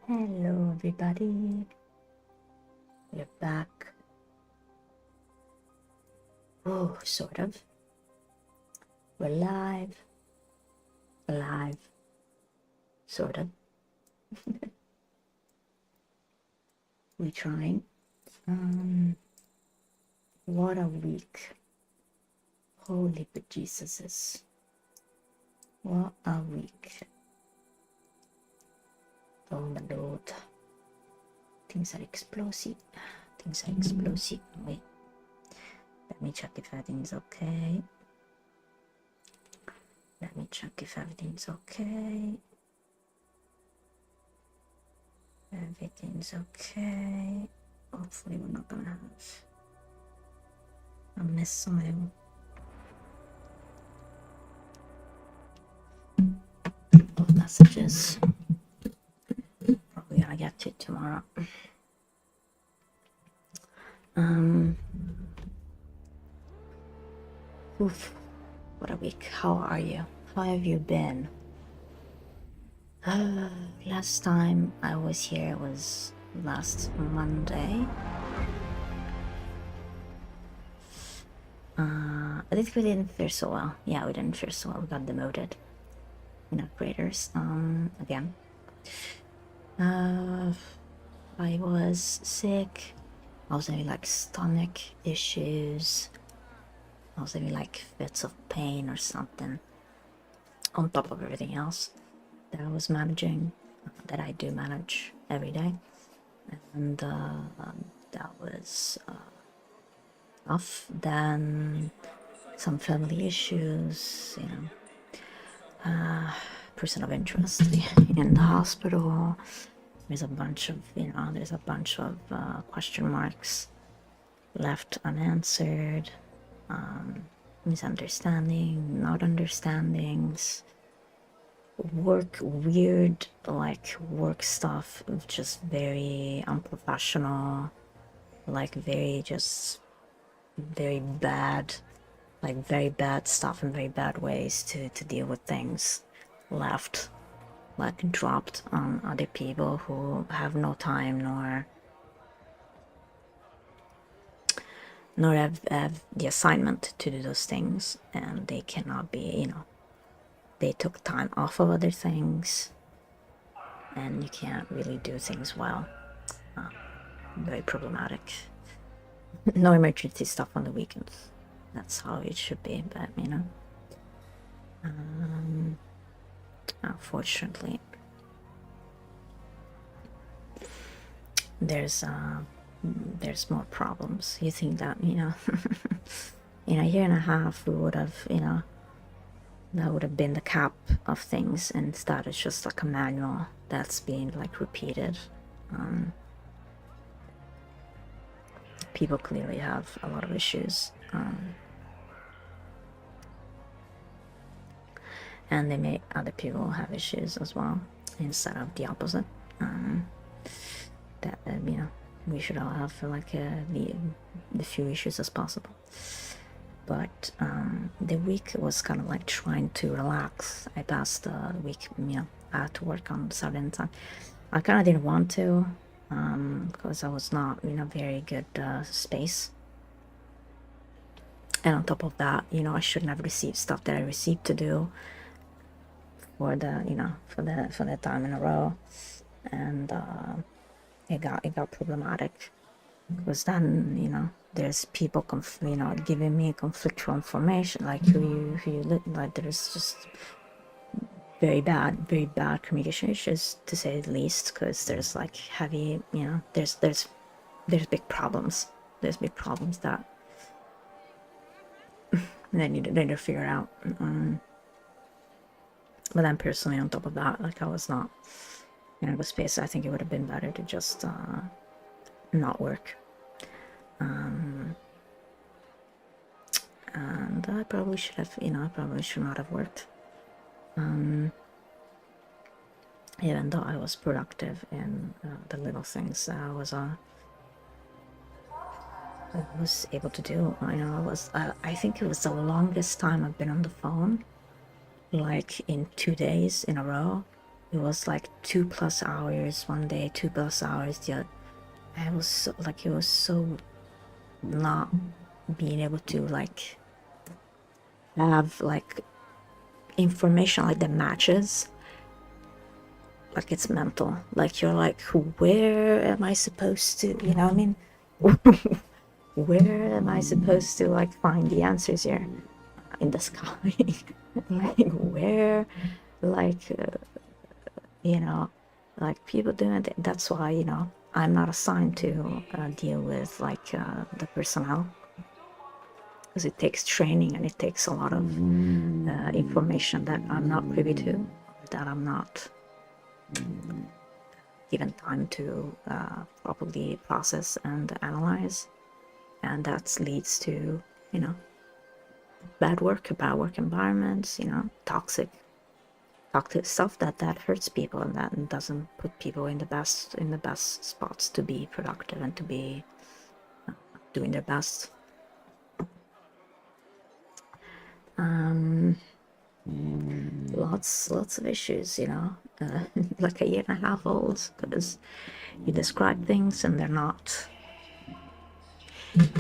Hello everybody, we're back. Oh, sort of. We're live, sort of. We're trying. What a week. Holy bejesuses. What a week. Oh my lord. Things are explosive. Wait. Let me check if everything's okay. Everything's okay. Hopefully we're not gonna have a missile of messages. Probably gonna get to it tomorrow. Oof, what a week. How are you? How have you been? Last time I was here was last Monday. I think we didn't fare so well. Yeah, we didn't fare so well. We got demoted in upgraders again. I was sick. I was having like stomach issues. I was having like fits of pain or something on top of everything else that I was managing, that I do manage every day. And that was tough. Then some family issues, person of interest in the hospital. There's a bunch of question marks left unanswered, misunderstanding, not understandings, weird work stuff, just very unprofessional, very bad, very bad stuff and very bad ways to deal with things left, dropped on other people who have no time nor have the assignment to do those things, and they cannot be, they took time off of other things, and you can't really do things well. Very problematic. No emergency stuff on the weekends. That's how it should be, but unfortunately, there's more problems. You think that in a year and a half we would have, that would have been the cap of things, and instead it's just like a manual that's being repeated. People clearly have a lot of issues, and they make other people have issues as well, instead of the opposite. That we should all have the few issues as possible. But the week was kind of trying to relax. I passed the week, I had to work on Saturday and Sunday. I kind of didn't want to, because I was not in a very good space. And on top of that, I shouldn't have received stuff that I received to do for the for the time in a row, and it got problematic, because then there's people giving me conflictual information, who you look like. There's just very bad communication issues, to say the least, because there's heavy, there's big problems. There's big problems that they need to figure out. But then personally, on top of that, I was not in a good space. I think it would have been better to just not work. And I probably should have, I probably should not have worked. Even though I was productive in the little things that I was able to do. I think it was the longest time I've been on the phone, in 2 days in a row. it was like 2+ hours one day, 2+ hours the other. I was so, like, it was so not being able to like have like information like that matches. Like, it's mental. Like, you're like, where am I supposed to, you know what I mean? Where am I supposed to like find the answers here? In the sky? Like, where? Like, you know, like people doing it. That's why, you know, I'm not assigned to deal with like the personnel, because it takes training and it takes a lot of information that I'm not privy to, that I'm not given time to properly process and analyze, and that leads to, you know, bad work environments, you know, toxic stuff that hurts people and that doesn't put people in the best spots to be productive and to be doing their best. Lots of issues, you know, like a year and a half old, because you describe things and they're not,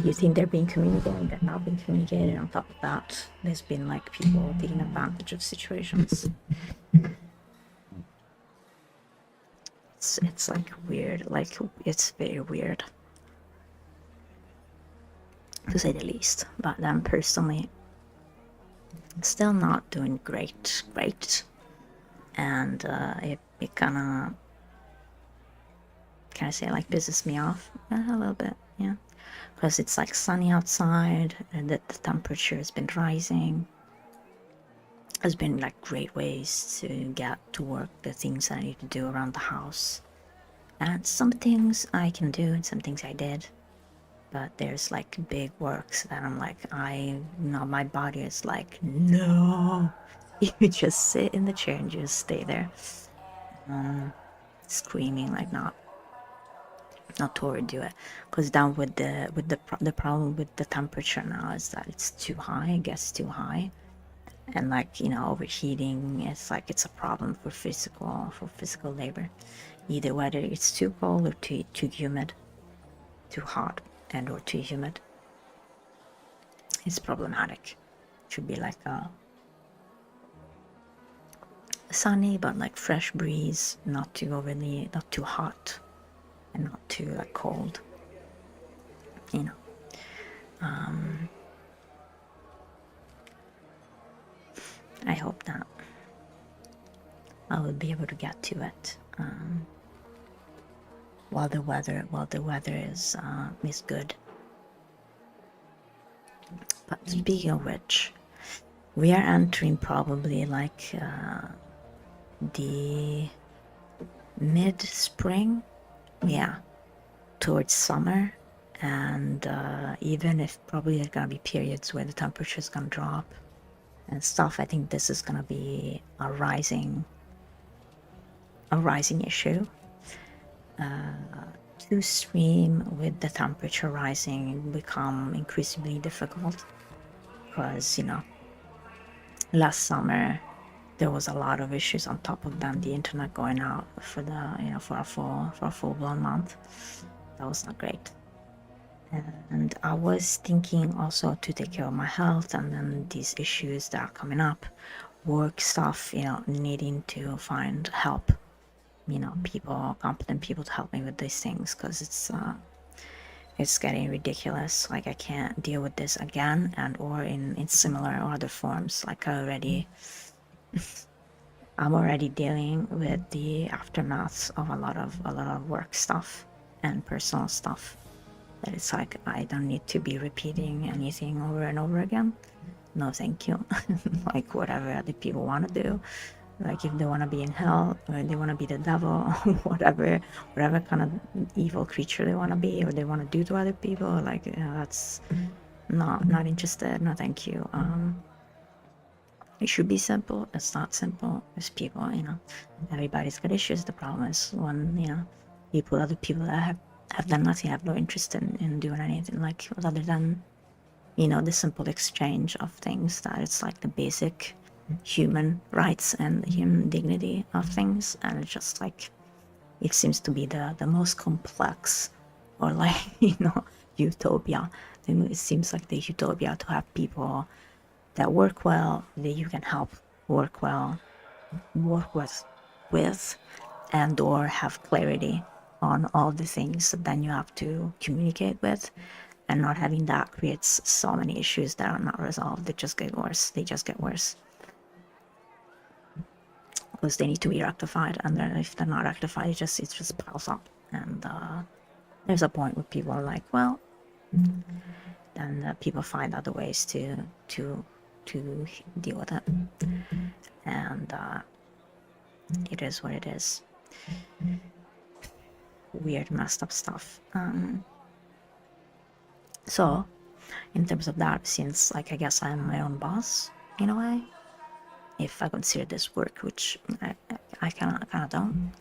you think they're being communicated, they're not being communicated. On top of that, there's been like people taking advantage of situations. It's like weird, like it's very weird, to say the least. But then personally, still not doing great, and it kind of, can I say, like, pisses me off a little bit, yeah, because it's like sunny outside and the temperature has been rising. There's been like great ways to get to work, the things I need to do around the house, and some things I can do and some things I did, but there's like big works that I'm like, I know my body is like, no, you just sit in the chair and just stay there, screaming like not to overdo it. Because down with the problem with the temperature now is that it's too high, it gets too high, and like, you know, overheating, it's like it's a problem for physical labor, either whether it's too cold or too humid, too hot and or too humid. It's problematic. It should be like a sunny but like fresh breeze, not too hot and not too like cold, you know. I hope that I will be able to get to it while the weather is good. But speaking of which, we are entering probably like the mid-spring, yeah, towards summer, and even if probably there's gonna be periods where the temperature is gonna drop and stuff, I think this is gonna be a rising issue. To stream with the temperature rising become increasingly difficult, because, you know, last summer there was a lot of issues on top of them, the internet going out for the, you know, for a full-blown month. That was not great. And I was thinking also to take care of my health, and then these issues that are coming up, work stuff, you know, needing to find help, you know, competent people to help me with these things, because it's getting ridiculous. Like, I can't deal with this again, and or in similar or other forms. Like, I'm already dealing with the aftermaths of a lot of work stuff and personal stuff, that it's like, I don't need to be repeating anything over and over again. No, thank you. Like, whatever other people want to do, like if they want to be in hell or they want to be the devil, whatever kind of evil creature they want to be or they want to do to other people, like, you know, that's not interested. No, thank you. It should be simple. It's not simple. There's people, you know, everybody's got issues. The problem is when, you know, other people that have done nothing, have no interest in doing anything, like, other than, you know, the simple exchange of things, that it's like the basic human rights and human dignity of things, and it's just like it seems to be the most complex, or like utopia. It seems like the utopia to have people that work well, that you can help work well, work with and or have clarity on all the things that then you have to communicate with, and not having that creates so many issues that are not resolved. They just get worse. They just get worse because they need to be rectified, and then if they're not rectified, it just piles up. And there's a point where people are like, well, then people find other ways to deal with it, and it is what it is. Weird, messed up stuff. So, in terms of that, since like I guess I'm my own boss in a way, if I consider this work, which I kind of don't.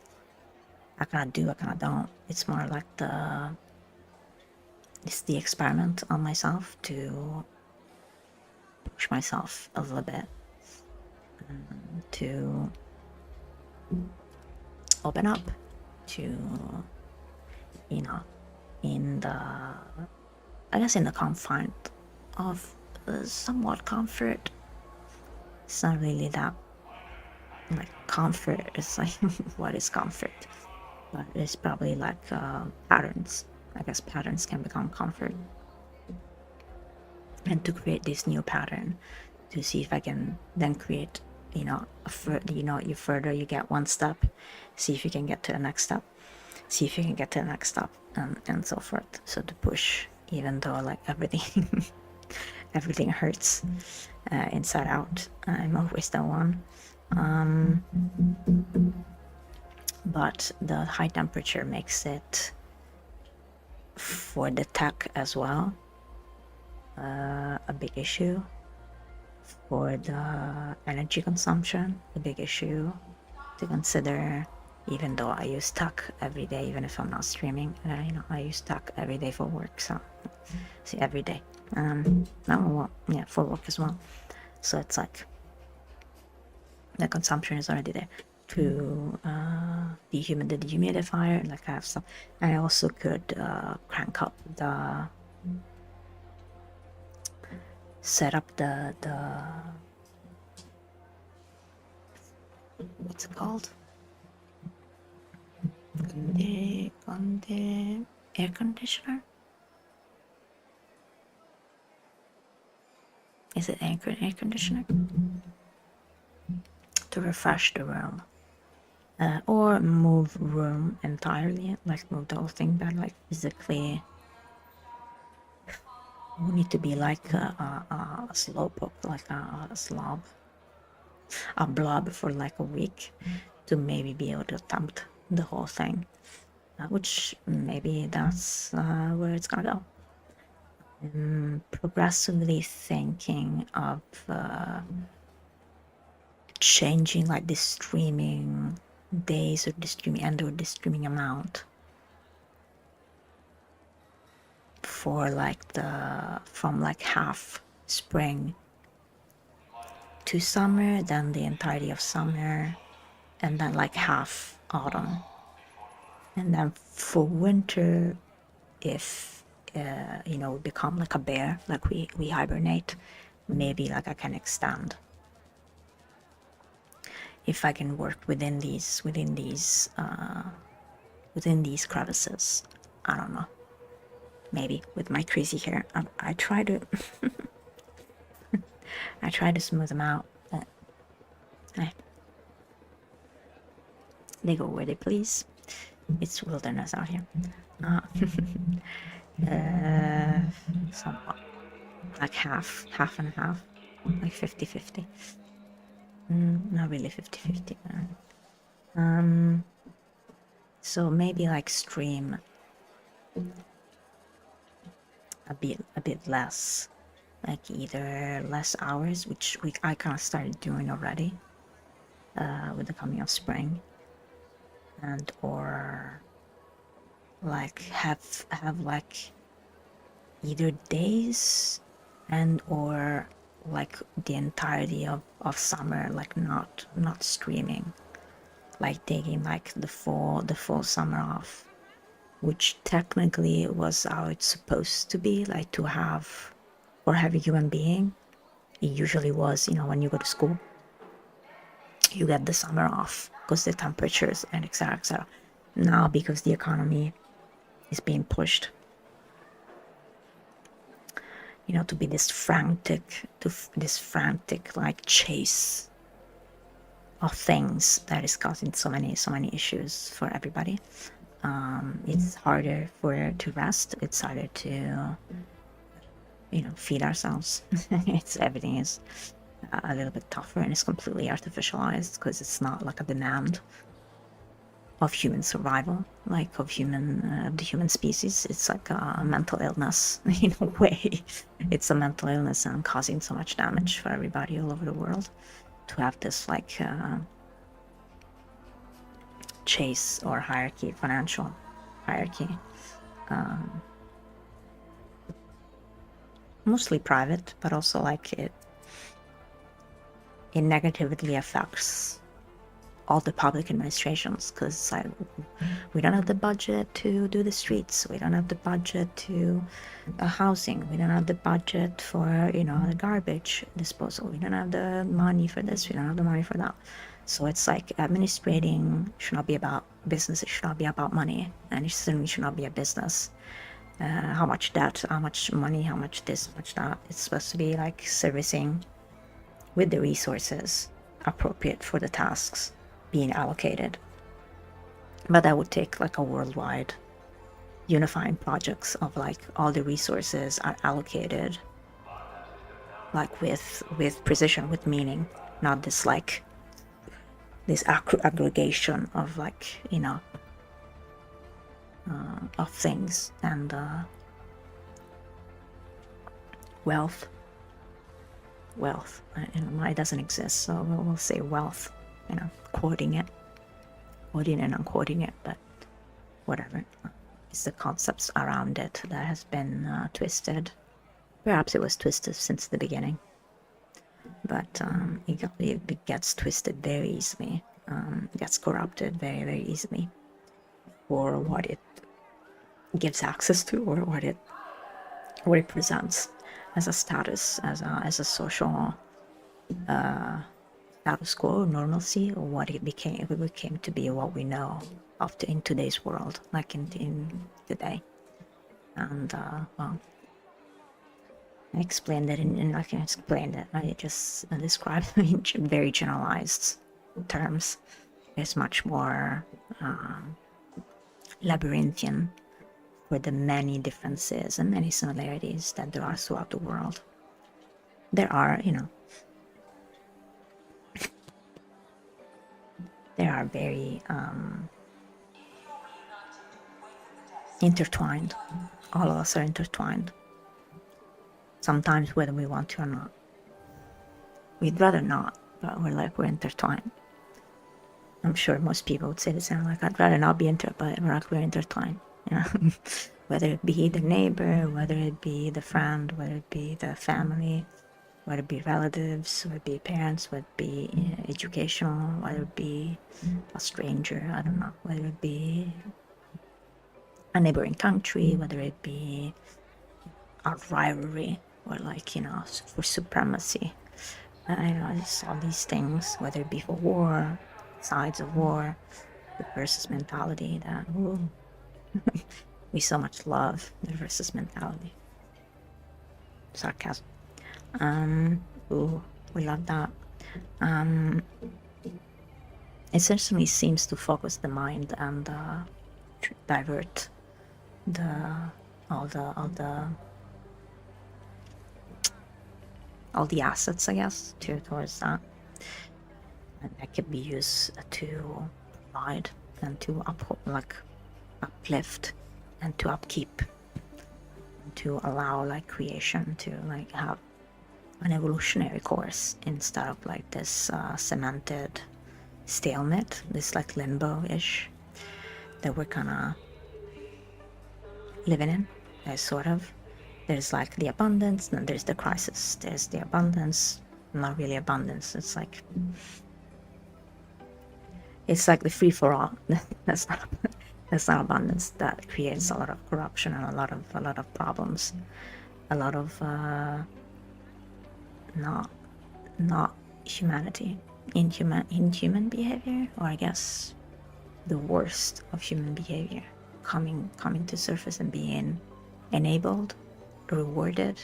I kind of do, I kind of don't. It's more like it's the experiment on myself to push myself a little bit, to open up, to, in the, I guess in the confine of somewhat comfort. It's not really that, like, comfort is like, what is comfort? But it's probably like patterns. I guess patterns can become comfort. And to create this new pattern, to see if I can then create, you further you get one step, see if you can get to the next step, see if you can get to the next step, and so forth. So to push, even though like everything everything hurts inside out, I'm always the one. But the high temperature makes it, for the tech as well, a big issue. For the energy consumption, a big issue to consider. Even though I use tech every day, even if I'm not streaming, I use tech every day for work. So, see, every day. For work as well. So it's like the consumption is already there. To the dehumidifier, like I have some, and I also could crank up set up the what's it called? The air conditioner? Is it air conditioner? To refresh the room. Or move room entirely, like move the whole thing, but like physically we need to be like a slope, like a slob, a blob for like a week to maybe be able to attempt the whole thing, which maybe that's where it's gonna go. I'm progressively thinking of changing like the streaming days or the streaming or the streaming amount for like from like half spring to summer, then the entirety of summer, and then like half autumn, and then for winter, if we become like a bear, like we hibernate, maybe like I can extend, if I can work within these crevices. I don't know, maybe with my crazy hair, I try to I try to smooth them out, but they go where they please. It's wilderness out here. Somewhat like half and half, like 50-50. Not really 50-50. So maybe like stream a bit less, like either less hours, which I kind of started doing already with the coming of spring, and or like have like either days and or like the entirety of summer, like not streaming, like taking like the full summer off, which technically was how it's supposed to be, like to have for every human being. It usually was, when you go to school, you get the summer off because the temperatures and etc. etc. Now, because the economy is being pushed, to be this frantic like chase of things that is causing so many issues for everybody. It's harder to rest. It's harder to feed ourselves. Everything is a little bit tougher, and it's completely artificialized because it's not like a demand of human survival, like of the human species. It's like a mental illness in a way. It's a mental illness and causing so much damage for everybody all over the world to have this like chase or hierarchy, financial hierarchy, mostly private, but also like it negatively affects all the public administrations, because like we don't have the budget to do the streets, we don't have the budget to housing, we don't have the budget for the garbage disposal, we don't have the money for this, we don't have the money for that. So it's like administrating should not be about business, it should not be about money, and it certainly should not be a business. How much debt, how much money, how much this, how much that. It's supposed to be like servicing with the resources appropriate for the tasks being allocated. But that would take like a worldwide unifying projects of like all the resources are allocated like with precision, with meaning, not this like this aggregation of like of things and wealth. It doesn't exist, so we'll say wealth, quoting and unquoting it, but whatever. It's the concepts around it that has been twisted. Perhaps it was twisted since the beginning, but it gets twisted very easily, gets corrupted very, very easily for what it gives access to, or what it presents as a status, as a social status quo, normalcy, or what it became to be, what we know of in today's world, like in today. And well, I explained it I just described in very generalized terms. It's much more labyrinthian for the many differences and many similarities that there are throughout the world. There are, they are very intertwined. All of us are intertwined. Sometimes whether we want to or not. We'd rather not, but we're intertwined. I'm sure most people would say the same, like, I'd rather not be but we're intertwined. Whether it be the neighbor, whether it be the friend, whether it be the family, whether it be relatives, whether it be parents, whether it be educational, whether it be a stranger, I don't know, whether it be a neighboring country, whether it be a rivalry, or like, for supremacy. Just all these things, whether it be for war, sides of war, the versus mentality that we so much love, the versus mentality. Sarcasm. We love that. It certainly seems to focus the mind and divert all the assets, I guess, towards that. And that can be used to provide and to uplift and to upkeep, and to allow like creation to like have an evolutionary course instead of like this cemented stalemate, this like limbo-ish that we're kind of living in, sort of. there's like the abundance, and there's the crisis. There's the abundance, not really abundance. It's like the free for all. that's not abundance. That creates a lot of corruption and a lot of problems, a lot of not humanity, inhuman behavior, or I guess the worst of human behavior coming to surface and being enabled, rewarded,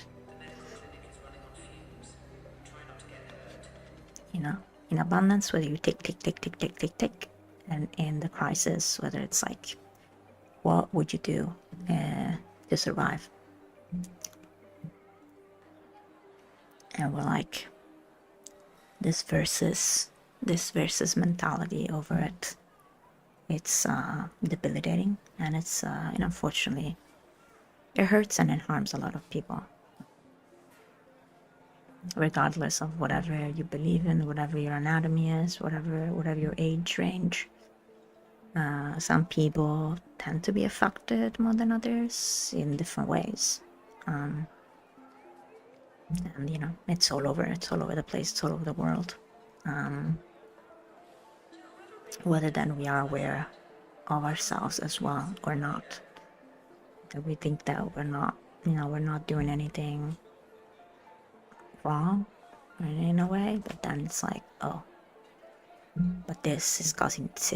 in abundance, whether you take, and in the crisis, whether it's like, what would you do to survive? And we're like, this versus mentality over it. It's debilitating, and it's unfortunately, it hurts and it harms a lot of people, regardless of whatever you believe in, whatever your anatomy is, whatever your age range. Some people tend to be affected more than others in different ways, and it's all over the place, it's all over the world. Whether then we are aware of ourselves as well or not, that we think that we're not doing anything wrong in a way, but then it's like, oh, but this is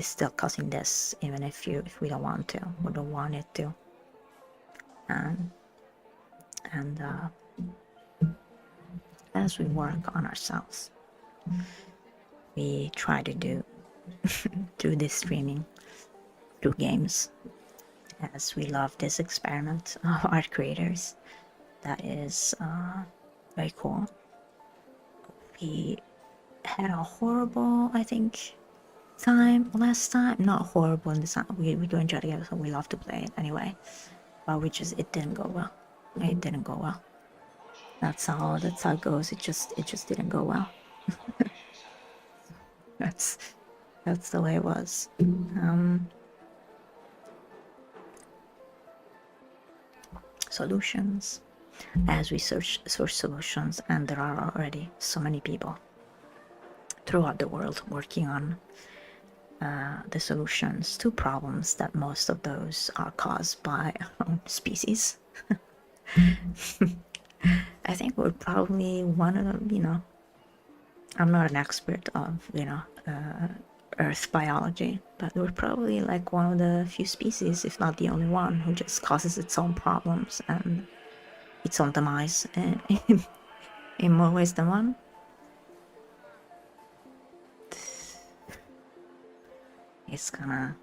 still causing this, even if we don't want to or don't want it to. And as we work on ourselves, we try to do through this streaming, through games, as we love this experiment of art creators that is very cool. We had a horrible, I think, time last time. Not horrible in the sense we do enjoy together, so we love to play it anyway, but it didn't go well. It didn't go well. That's how it goes. It just didn't go well. that's the way it was. Solutions, as we search solutions, and there are already so many people throughout the world working on the solutions to problems that most of those are caused by our own species. I think we're probably one of them, I'm not an expert of, Earth biology, but we're probably like one of the few species, if not the only one, who just causes its own problems and its own demise in more ways than one. It's kind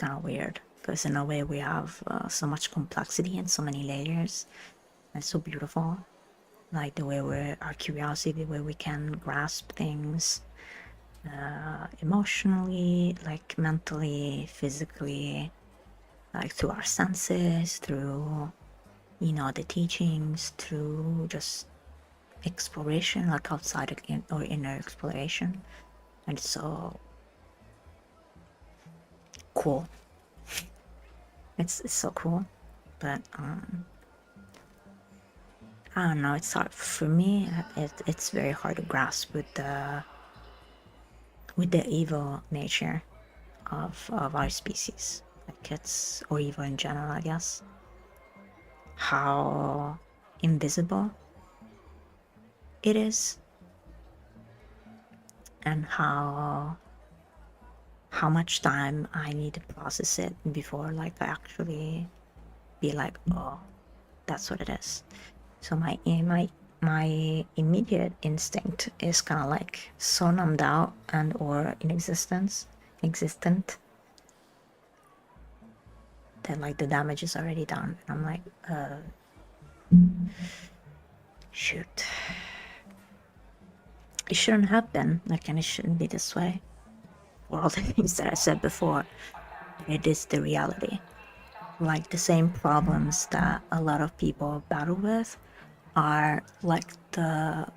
of weird, because in a way we have so much complexity and so many layers. It's so beautiful, like the way our curiosity, the way we can grasp things emotionally, like mentally, physically, like through our senses, through the teachings, through just exploration, like outside or inner exploration. And it's so cool. It's so cool, but I don't know, it's hard for me. It's very hard to grasp with the evil nature of our species, like or evil in general, I guess. How invisible it is, and how much time I need to process it before I actually be like, oh, that's what it is. So my immediate instinct is kind of like so numbed out and or existent, that the damage is already done, and I'm like, shoot, it shouldn't have been and it shouldn't be this way. For all the things that I said before, it is the reality. Like the same problems that a lot of people battle with are like their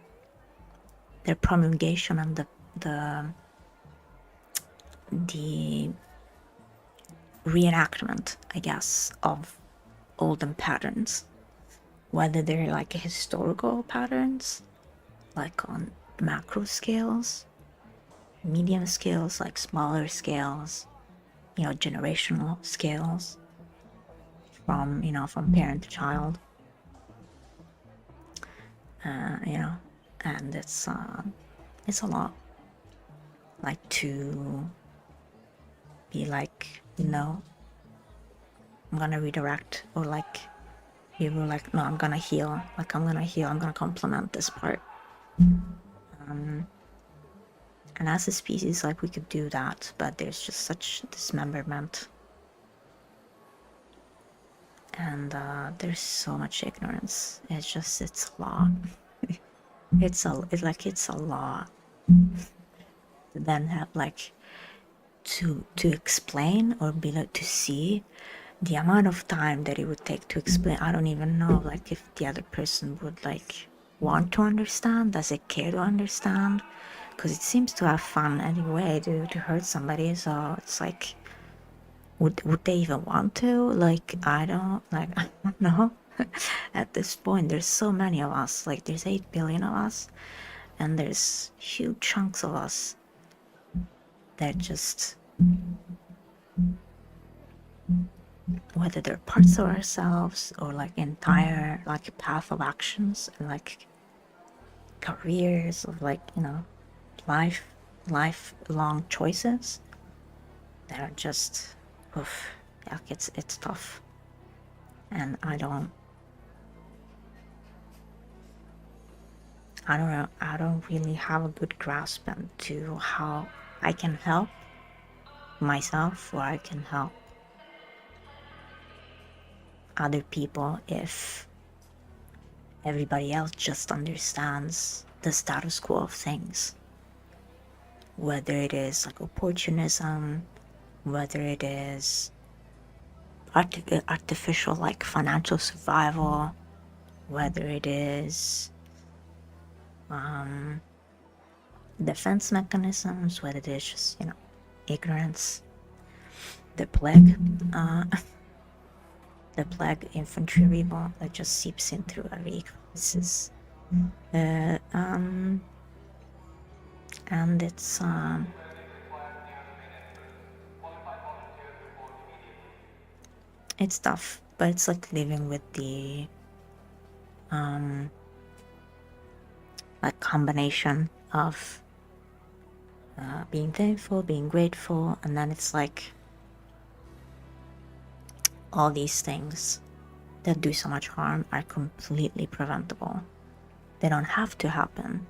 promulgation and the reenactment, I guess, of olden patterns, whether they're like historical patterns, like on macro scales, medium scales, like smaller scales, generational scales, from from parent to child, and it's a lot, like, to be like, I'm gonna redirect, or like you were like, no, I'm gonna heal, I'm gonna complement this part. And as a species, like, we could do that, but there's just such dismemberment, and there's so much ignorance. It's a lot. It's a lot. To then have, like, to explain, or be like, to see the amount of time that it would take to explain. I don't even know, like, if the other person would, like, want to understand. Does it care to understand? Because it seems to have fun anyway to hurt somebody. So it's like, would they even want to? Like, I don't know. At this point, there's so many of us. Like, there's 8 billion of us, and there's huge chunks of us that just, whether they're parts of ourselves, or like entire, like, path of actions, and like careers, of, like, lifelong choices that are just, oof, yeah, it's tough. And I don't know, I don't really have a good grasp into how I can help myself, or I can help other people, if everybody else just understands the status quo of things. Whether it is like opportunism, whether it is artificial, like, financial survival, whether it is defense mechanisms, whether it is just, ignorance. The plague, infantry revolt that just seeps in through every crisis. And it's tough, but it's like living with the like, combination of being thankful, being grateful, and then it's like all these things that do so much harm are completely preventable. They don't have to happen.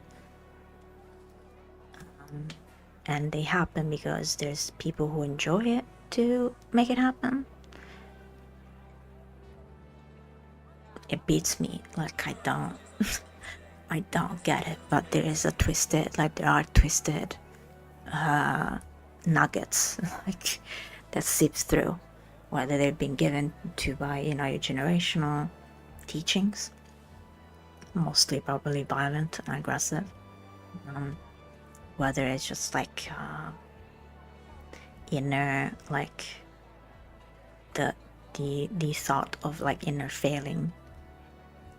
And they happen because there's people who enjoy it to make it happen. It beats me. Like, I don't get it, but there are twisted nuggets, like, that seeps through, whether they've been given to by, your generational teachings, mostly probably violent and aggressive, whether it's just like inner, like, the thought of, like, inner failing,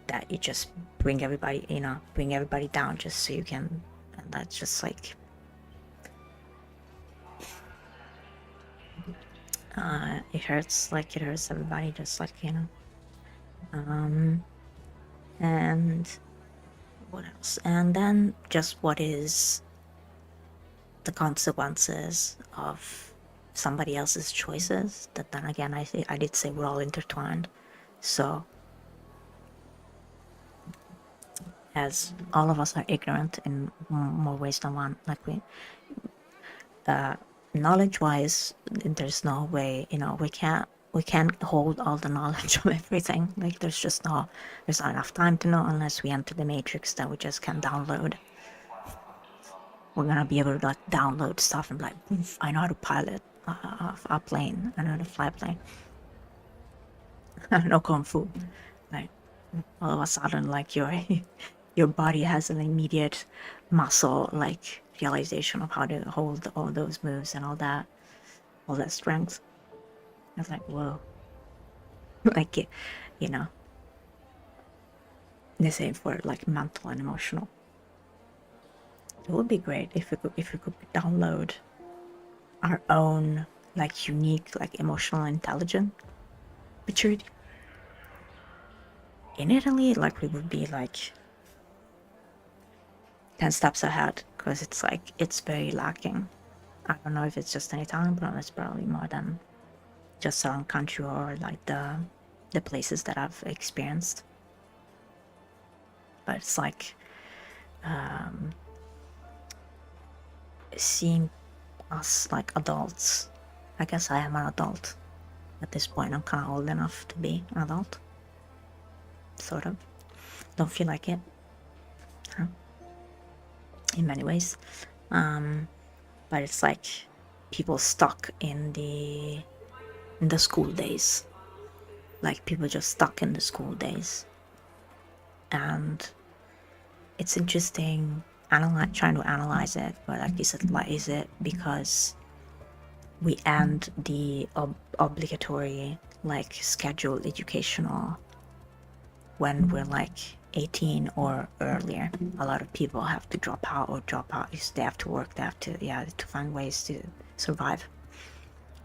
that you just bring everybody down just so you can, and that's just like, it hurts everybody, just like, and what else? And then just what is the consequences of somebody else's choices, that then again, I did say we're all intertwined. So as all of us are ignorant in more ways than one, like, knowledge wise, there's no way, we can't hold all the knowledge of everything. Like, there's not enough time to know, unless we enter the matrix that we just can download. We're gonna be able to, like, download stuff and be like, I know how to pilot a plane, I know how to fly a plane, I know kung fu. Like, all of a sudden, like, your body has an immediate muscle, like, realization of how to hold all those moves and all that strength. It's like, whoa. like, you know, the same for like mental and emotional. It would be great if we could download our own like unique like emotional intelligence maturity. In Italy, like we would be like 10 steps ahead, because it's like it's very lacking. I don't know if it's just an Italian problem, it's probably more than just some country or like the places that I've experienced. But it's like seeing us like adults. I guess I am an adult at this point. I'm kind of old enough to be an adult, sort of. Don't feel like it, huh? In many ways. But it's like people stuck in the school days. Like people just stuck in the school days. And it's interesting trying to analyze it, but like, is it because we end the obligatory like scheduled educational when we're like 18 or earlier? A lot of people have to drop out because they have to work, they have to find ways to survive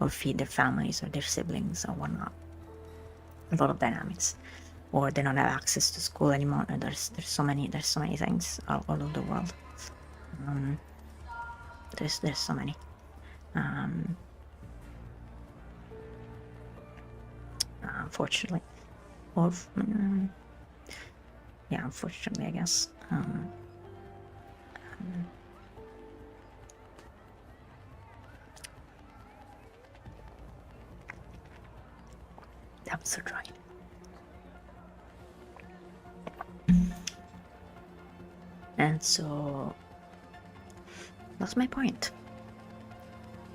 or feed their families or their siblings or whatnot. A lot of dynamics. Or they don't have access to school anymore. And there's so many things all over the world. There's so many. Unfortunately, or yeah, unfortunately, I guess. That was so dry. And so that's my point.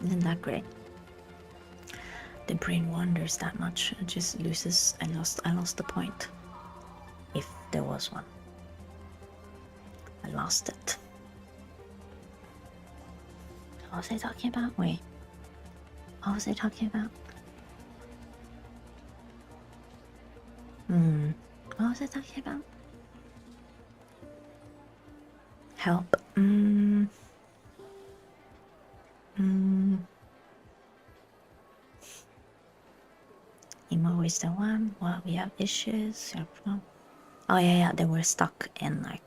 Isn't that great? The brain wanders that much. It just loses. I lost the point. If there was one. I lost it. What was I talking about? Wait. What was I talking about? What was I talking about? Help. Emo is the one. Well, we have issues. Oh yeah, they were stuck in like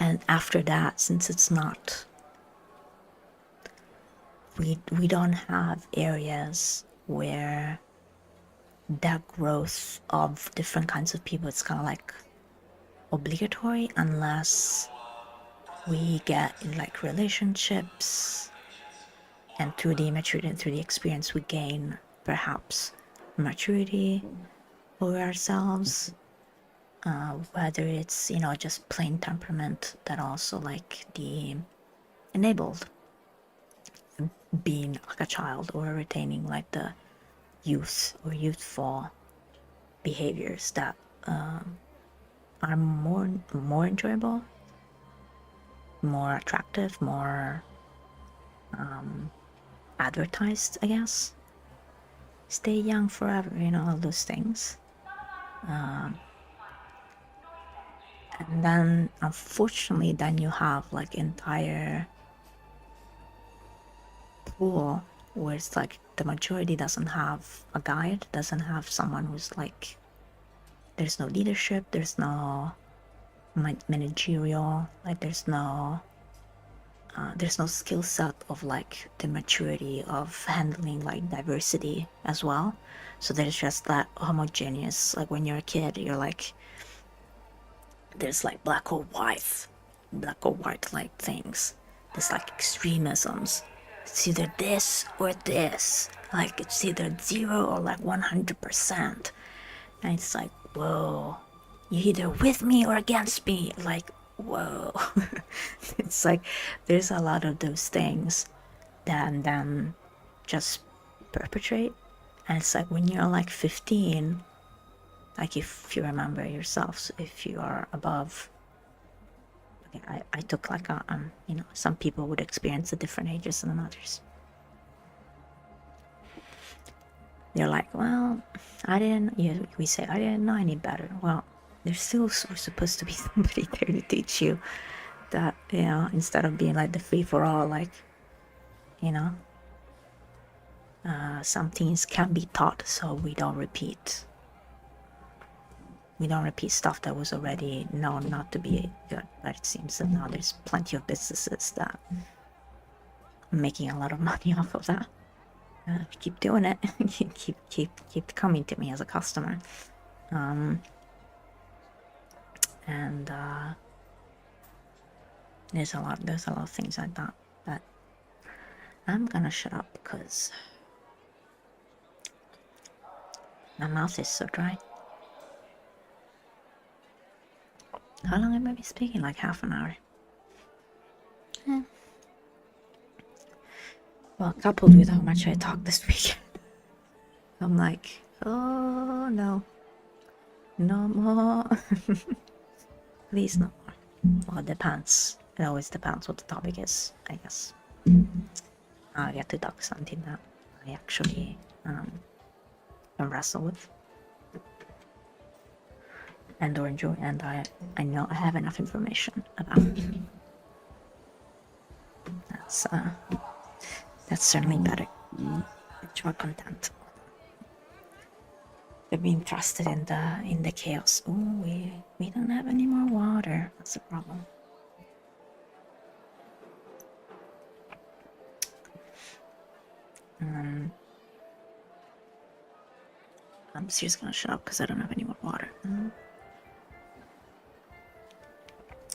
and after that, since it's not, we don't have areas where that growth of different kinds of people, it's kind of like obligatory, unless we get in like relationships, and through the maturity and through the experience we gain perhaps maturity over ourselves, whether it's just plain temperament that also like the enabled being like a child, or retaining like the youth or youthful behaviors that are more enjoyable, more attractive, more advertised, I guess. Stay young forever, all those things. And then unfortunately then you have like entire pool where it's like the majority doesn't have a guide, doesn't have someone who's like, there's no leadership, there's no managerial, like there's no skill set of like the maturity of handling like diversity as well. So there's just that homogeneous, like when you're a kid, you're like, there's like black or white like things. There's like extremisms. It's either this or this. Like it's either 0 or like 100%. And it's like, whoa, you're either with me or against me. Like, whoa. It's like there's a lot of those things that then just perpetrate. And it's like when you're like 15, like if you remember yourself, so if you are above, okay, I took like a some people would experience at different ages than others. they're like, well, I didn't, yeah, we say, I didn't know any better. Well, there's still supposed to be somebody there to teach you that, you know, instead of being like the free for all, like, you know, some things can be taught so we don't repeat. We don't repeat stuff that was already known not to be good. But it seems that now there's plenty of businesses that are making a lot of money off of that. Keep doing it. keep coming to me as a customer. And there's a lot of things like that. But I'm gonna shut up because my mouth is so dry. How long am I speaking? Like half an hour. Well, coupled with how much I talk this week, I'm like, oh no, no more. Please no more. Well, it depends. It always depends what the topic is, I guess. I get to talk something that I actually can wrestle with and or enjoy, and I know I have enough information about. That's certainly better. Much more content. They're being trusted in the chaos. Oh, we don't have any more water. That's a problem. I'm seriously gonna shut up because I don't have any more water.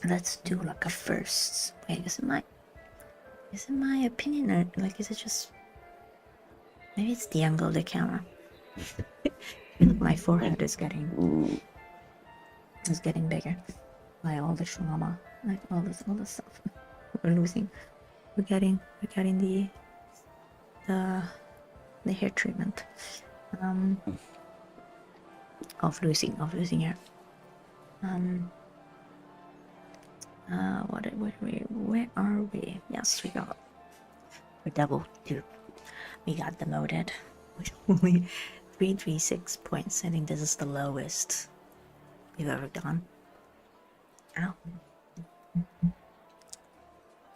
Let's do like a first. Wait, is it my opinion, or like is it just maybe it's the angle of the camera? My forehead is getting bigger by all the trauma, like all this stuff we're losing. We're getting the hair treatment of losing hair. Where are we? Yes, we're double two. We got demoted with only 336 points. I think this is the lowest we've ever done. Ow.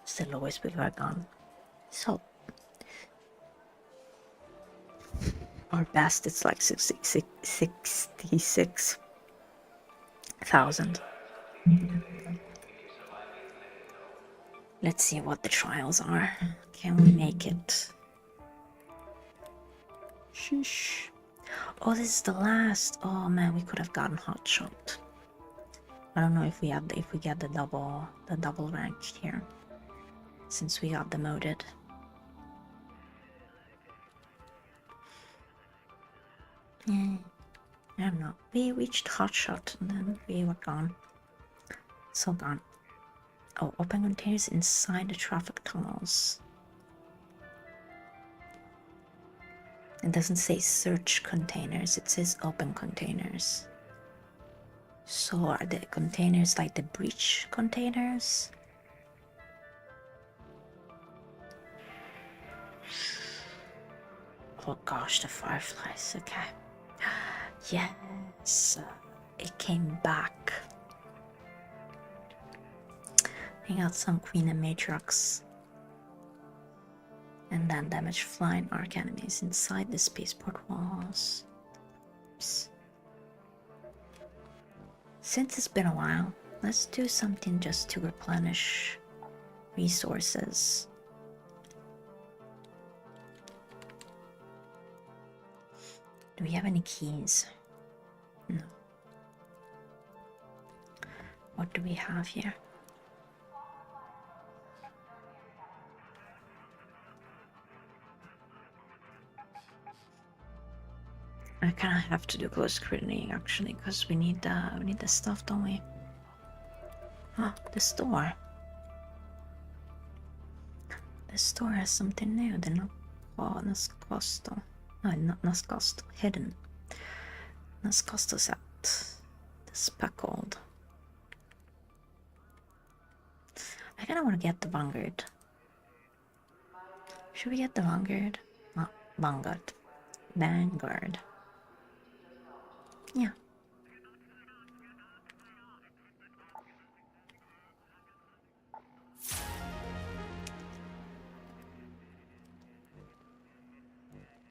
It's the lowest we've ever gone. So our best, it's like 66,000. Let's see what the trials are. Can we make it? Sheesh. Oh, this is the last. Oh man, we could have gotten hot shot. I don't know if we get the double rank here, since we got demoted. Yeah, I don't know. We reached hot shot and then we were gone. So gone. Oh, open containers inside the traffic tunnels. It doesn't say search containers, it says open containers. So are the containers like the breach containers? Oh gosh, the fireflies, okay. Yes, it came back. I got some Queen and Matrox. And then damage flying arc enemies inside the spaceport walls. Oops. Since it's been a while, let's do something just to replenish resources. Do we have any keys? No. What do we have here? I kind of have to do close scrutiny actually, because we need the stuff, don't we? Oh, the store. The store has something new. Nascosto. No, not Nascosto. Hidden. Nascosto set. The speckled. I kind of want to get the Vanguard. Should we get the Vanguard? Not Vanguard. Vanguard. Yeah.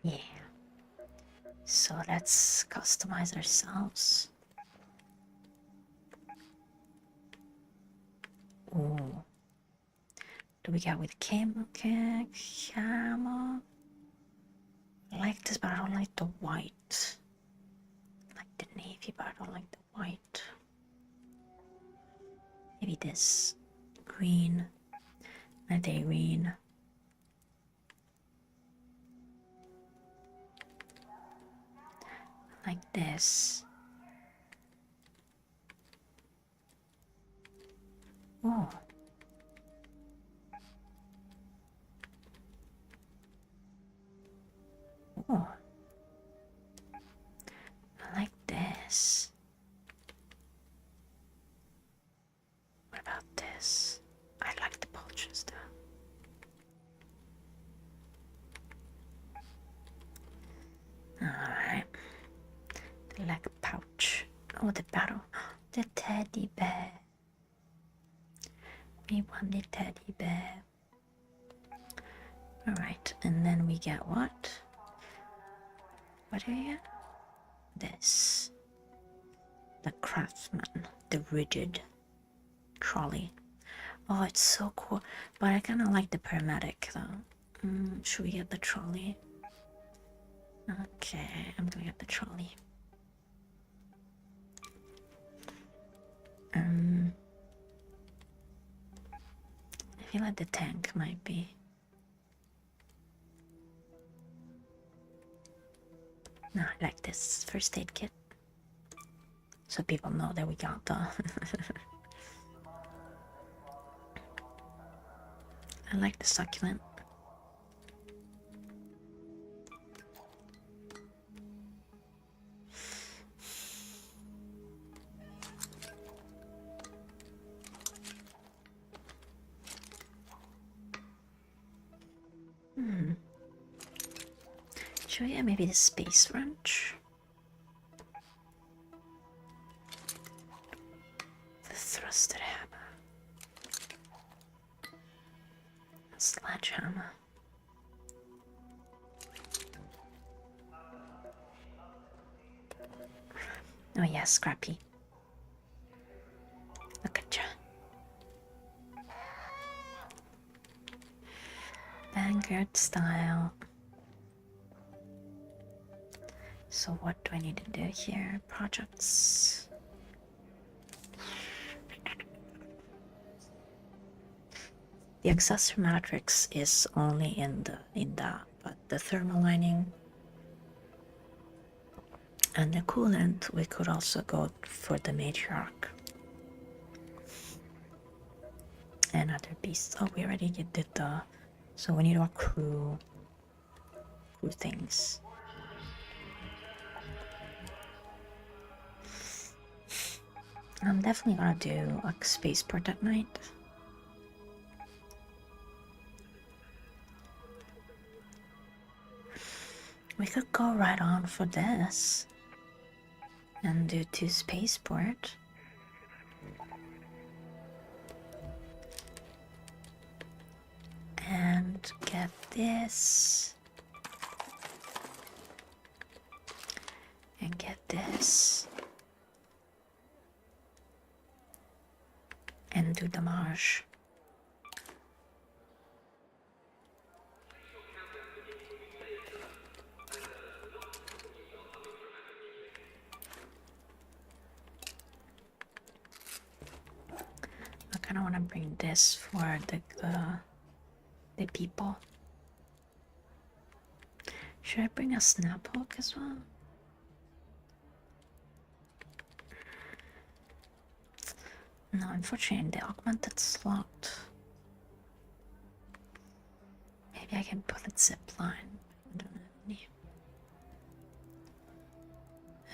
Yeah. So let's customize ourselves. Ooh. Do we get with camo? Camo? I like this, but I don't like the white. I like the navy, but I don't like the white. Maybe this green. Another green. Like this. Oh. Oh. I like this. What about this? I like the pouches though. Alright. The leg pouch. Oh, the battle. The teddy bear. We want the teddy bear. Alright, and then we get what? What do we get? This. The craftsman. The rigid trolley. Oh, it's so cool. But I kind of like the paramedic though. Should we get the trolley? Okay, I'm gonna get the trolley. I feel like the tank might be. No, I like this first aid kit. So people know that we got the. I like the succulent. Should we get maybe the space wrench? The thrusted hammer. A sledgehammer. Oh yeah, Scrappy. Look at ya. Vanguard style. So what do I need to do here? Projects. The accessory matrix is only in that, but the thermal lining and the coolant, we could also go for the matriarch and other beasts. Oh, we already did the, so we need our crew things. I'm definitely gonna do a spaceport at night. We could go right on for this and do 2 spaceport. And get this. And get this. And do the marsh. I kind of want to bring this for the people. Should I bring a snap hook as well? No, unfortunately, the augmented slot. Maybe I can put a zip line. I don't know.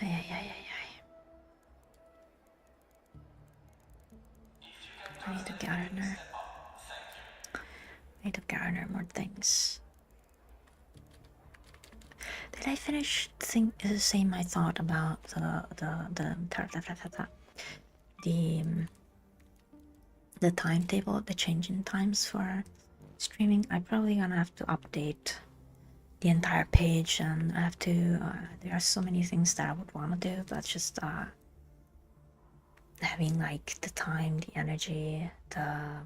Ay. I need to garner. I need to garner more things. Did I finish saying my thought about the timetable, the changing times for streaming? I'm probably gonna have to update the entire page, and I have to. There are so many things that I would want to do, but just having like the time, the energy, the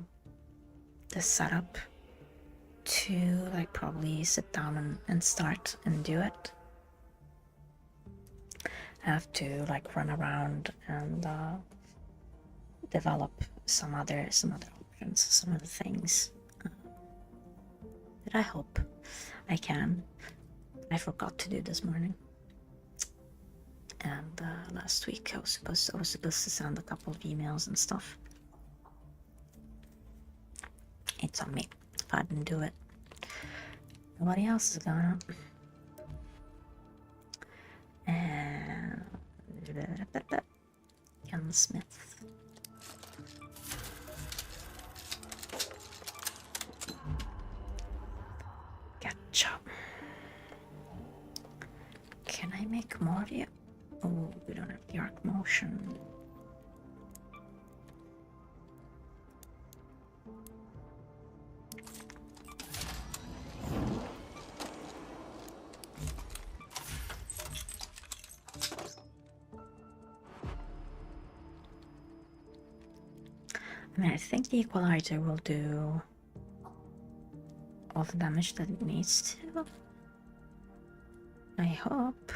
setup to like probably sit down and start and do it. I have to like run around and develop some other options, some other things that I hope I can. I forgot to do this morning, and last week I was supposed to send a couple of emails and stuff. It's on me if I didn't do it. Nobody else is gonna. And Ken Smith. Gotcha. Can I make more of you? Oh, we don't have the arc motion. I mean, I think the equalizer will do all the damage that it needs to. I hope.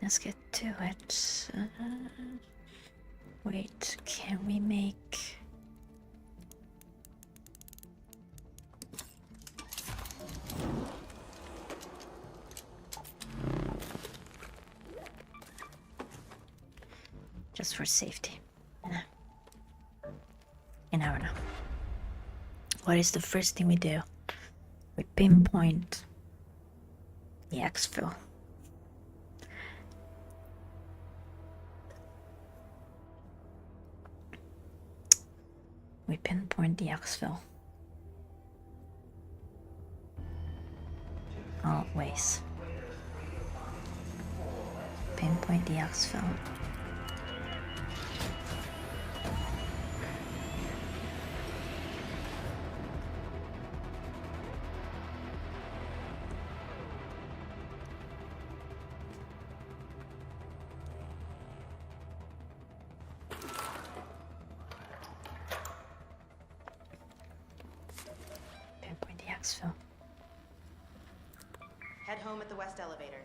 Let's get to it. Wait, can we make... just for safety. You never know. What is the first thing we do? We pinpoint the exfil. We pinpoint the exfil. Always. Pinpoint the exfil. Head home at the west elevator.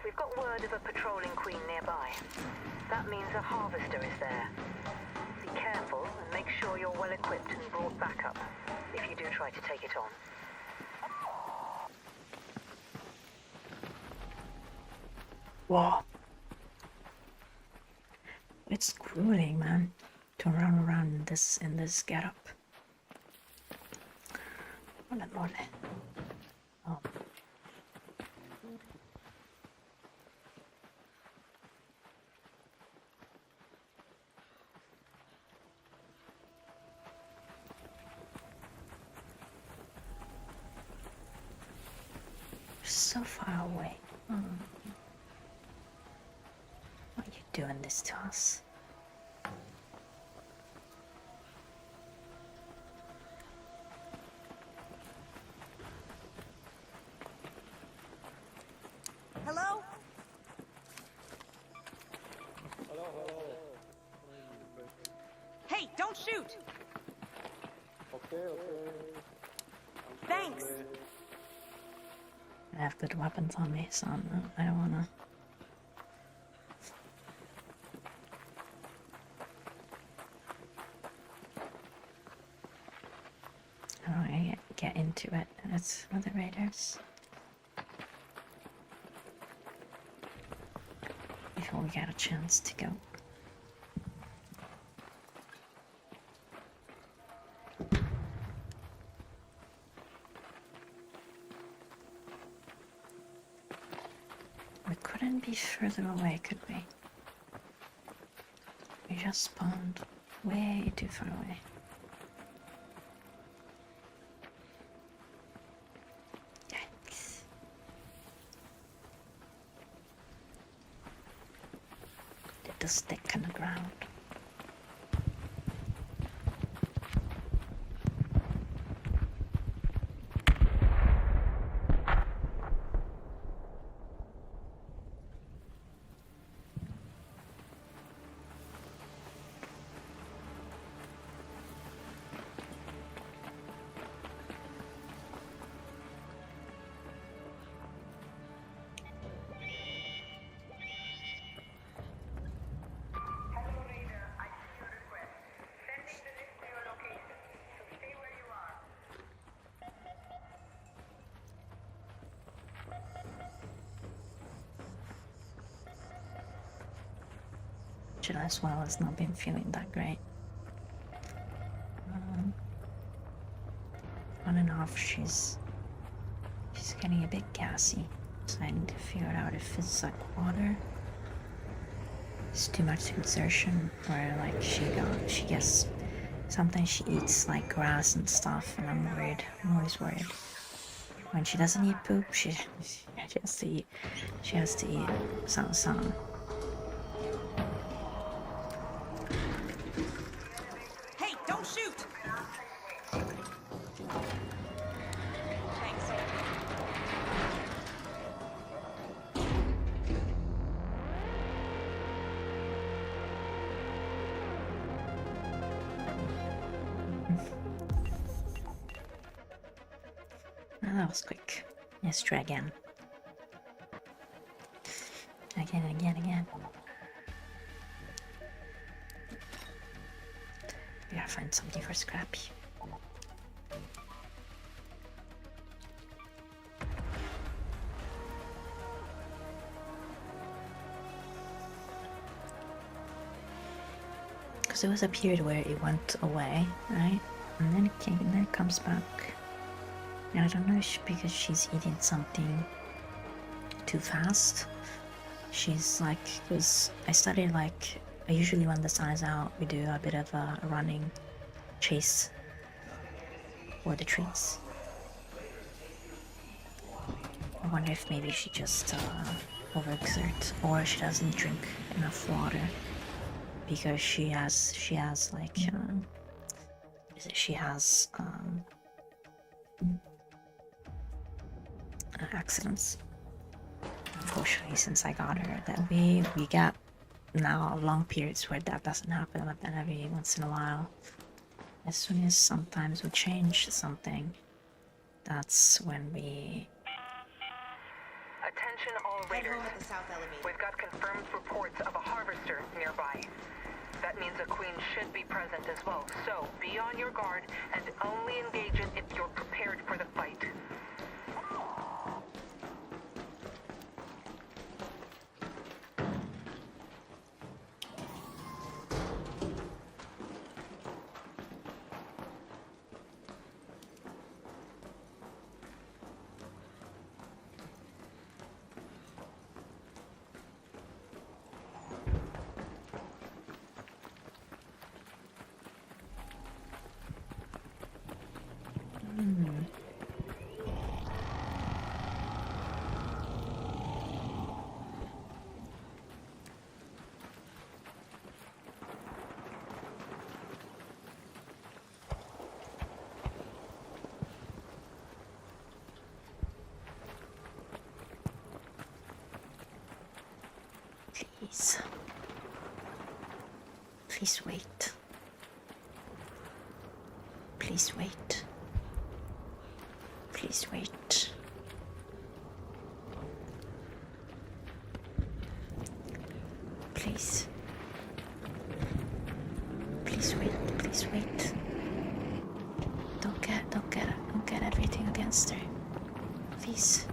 We've got word of a patrolling queen nearby. That means a harvester is there. Be careful and make sure you're well equipped and brought back up if you do try to take it on. Whoa. It's grueling, man, to run around in this getup. Mole. Oh. So far away. Why are you doing this to us? Hello? Hey, don't shoot! Okay. Thanks! I have good weapons on me, so I don't wanna... How do I get into it? It's with the raiders. Before we get a chance to go. We couldn't be further away, could we? We just spawned way too far away. Yikes. Did the stick on the ground. As well has not been feeling that great. On and off, she's getting a bit gassy. So I need to figure out if it's like water. It's too much exertion, or like she gets. Sometimes she eats like grass and stuff, and I'm worried. I'm always worried. When she doesn't eat poop, she has to eat. She has to eat some. Hey, don't shoot! Thanks. Oh, that was quick. Let's try again. Again. We gotta find something for Scrappy. Because there was a period where it went away, right? And then it came, and then it comes back. And I don't know if because she's eating something too fast. She's like, because I started like, I usually when the sun is out, we do a bit of a running chase for the trees. I wonder if maybe she just overexerts, or she doesn't drink enough water, because she has like she has accidents. Unfortunately, since I got her, that we get now long periods where that doesn't happen, but then every once in a while, as soon as sometimes we change something, that's when we. Attention all Head raiders. home at the south elevator. We've got confirmed reports of a harvester nearby. That means a queen should be present as well, so be on your guard and only engage it if you're prepared for the fight. Please wait. Please wait. Please wait. Please. Please wait. Please wait. Don't get everything against her. Please.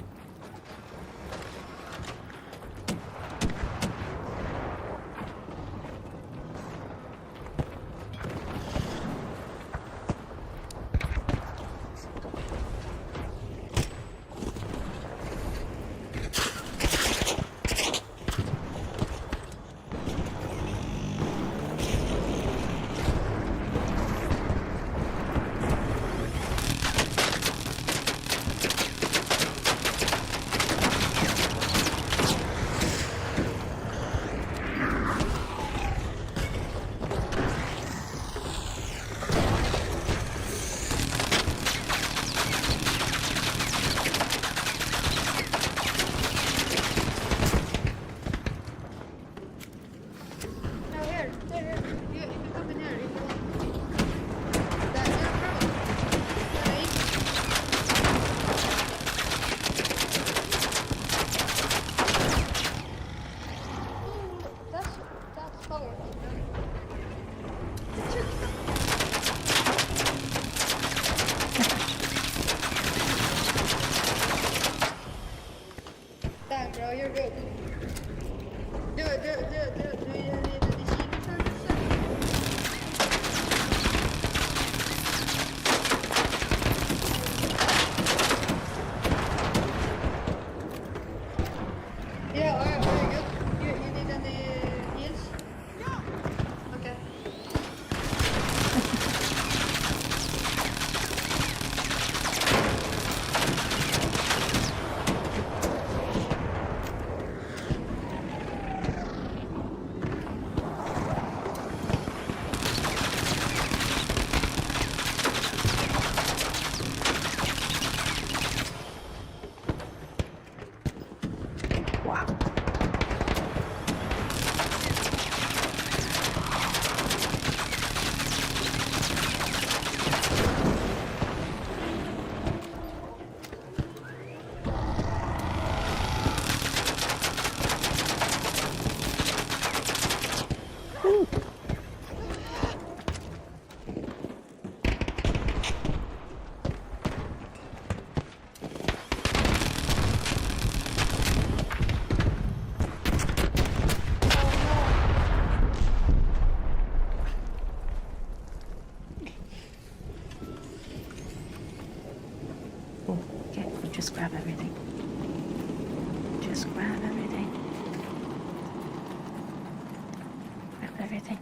Everything.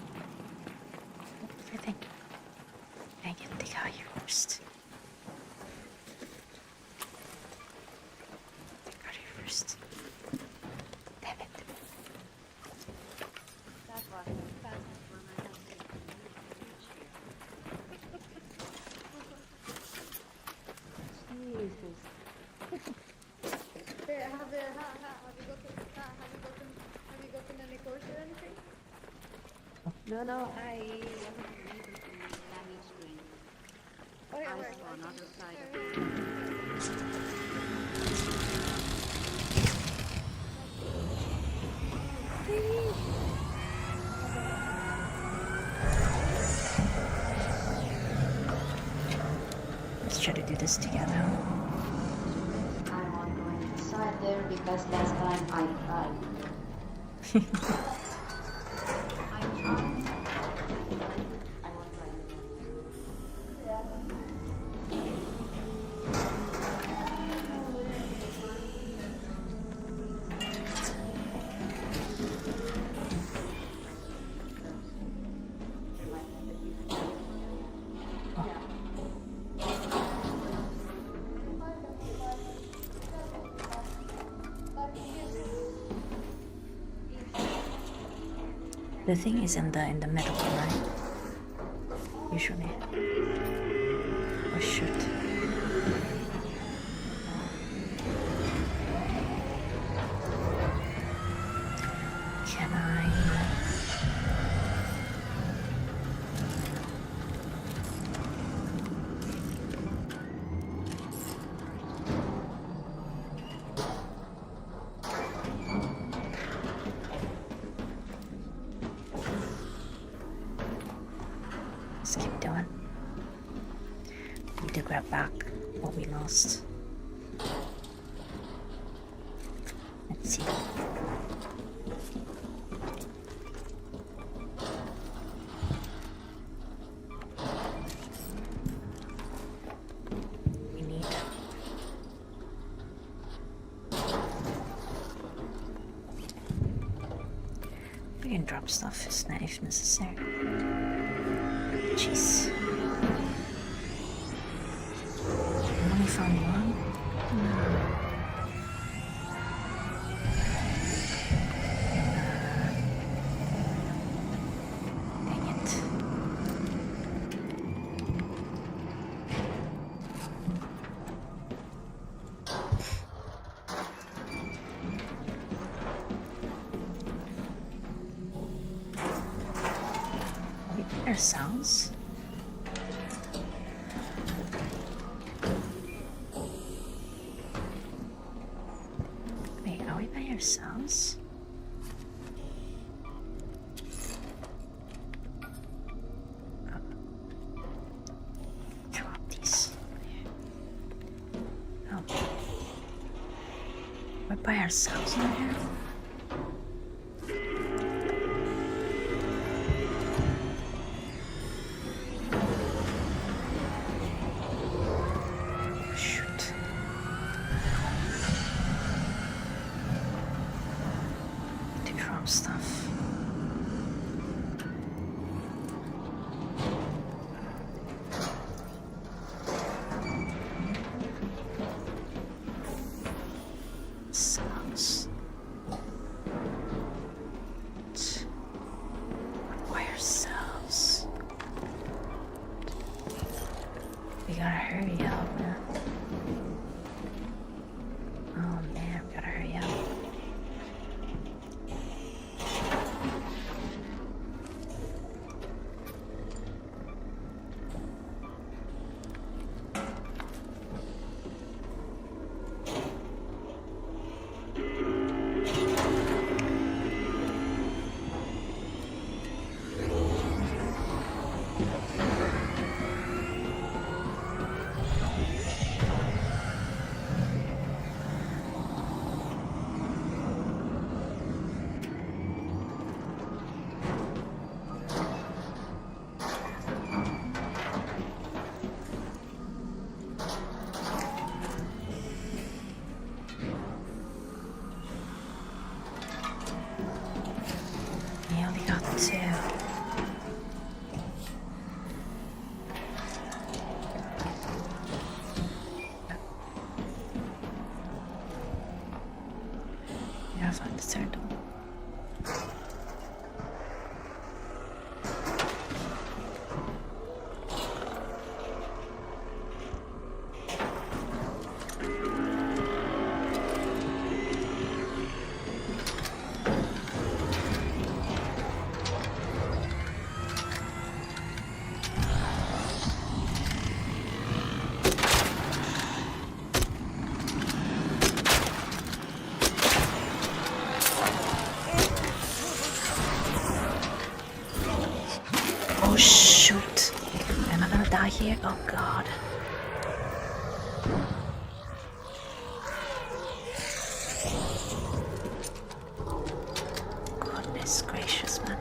Everything. I can take out you first. Take out you first. Damn it. Have you gotten any course or anything? No, I wasn't able to manage screen. Oh, yeah, I where? saw another side of it. Let's try to do this together. I'm not going inside there because last time I tried. I tried. I won't try again. The thing is in the middle, right? Usually. Or should. Can I? Let's keep doing. Need to grab back what we lost. Let's see. We need. We can drop stuff if necessary. Jeez. I only found one. Dang it. Wait, ourselves? Wait, are we by ourselves? Drop these. Oh. We're by ourselves in here? Shoot. To drop stuff. Sucks. By ourselves. We gotta hurry up, man. Oh man, we gotta hurry up. too. Yeah, I find the third one. Oh shoot! Am I gonna die here? Oh god. Goodness gracious, man.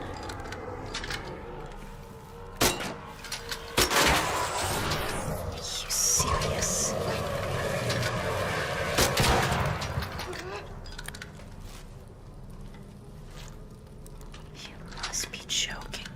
Are you serious? You must be joking.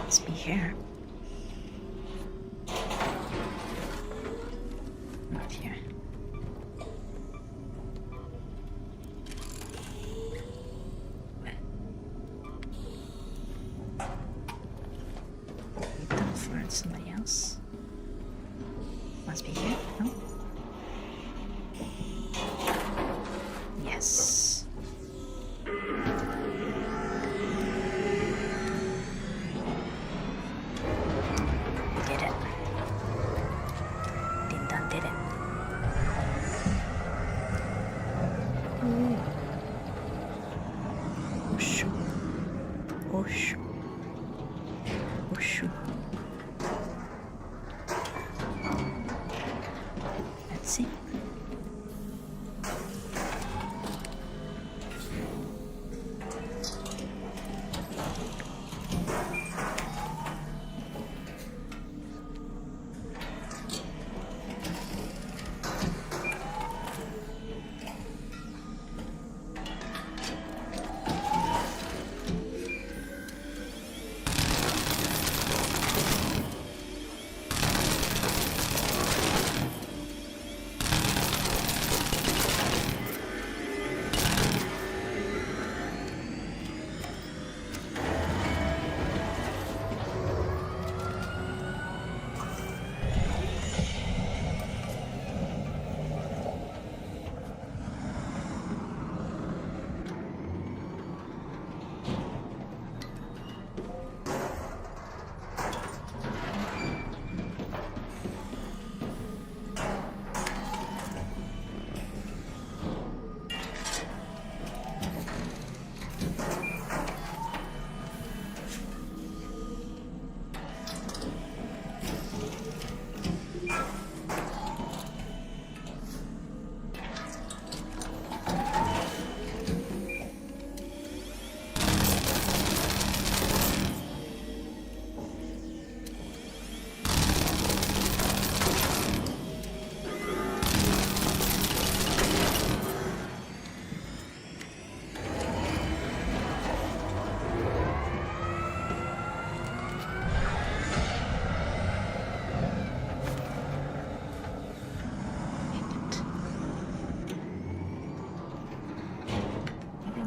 Must be here. Not here. Don't find somebody else. Must be here. No. Yes. Did it. Ding dong did it. Oh shoot. Oh shoot. Oh shoot. Let's see.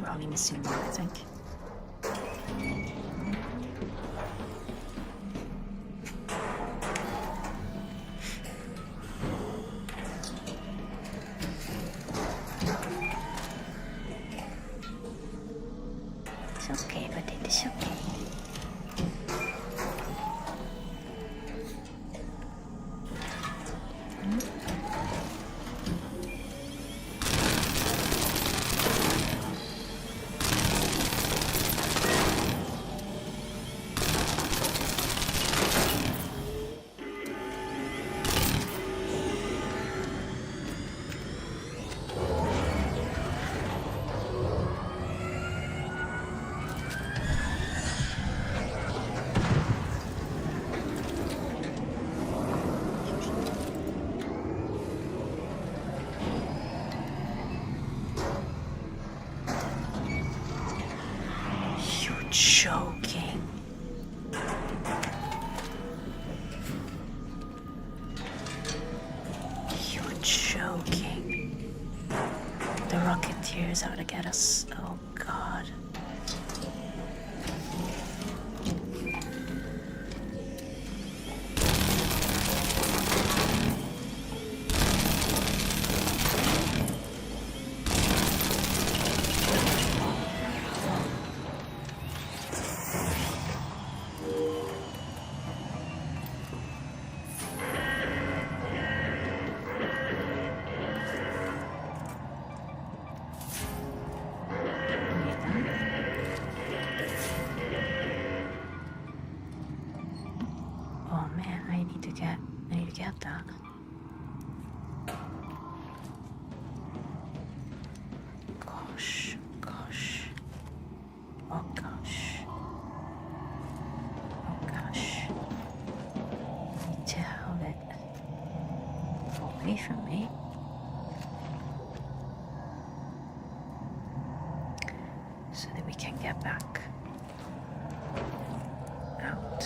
Probably missing one, I think. It's okay, but it is okay. here's how to get us. Oh god. Oh man, I need to get that. Gosh. Oh gosh. I need to have it away from me. So that we can get back out.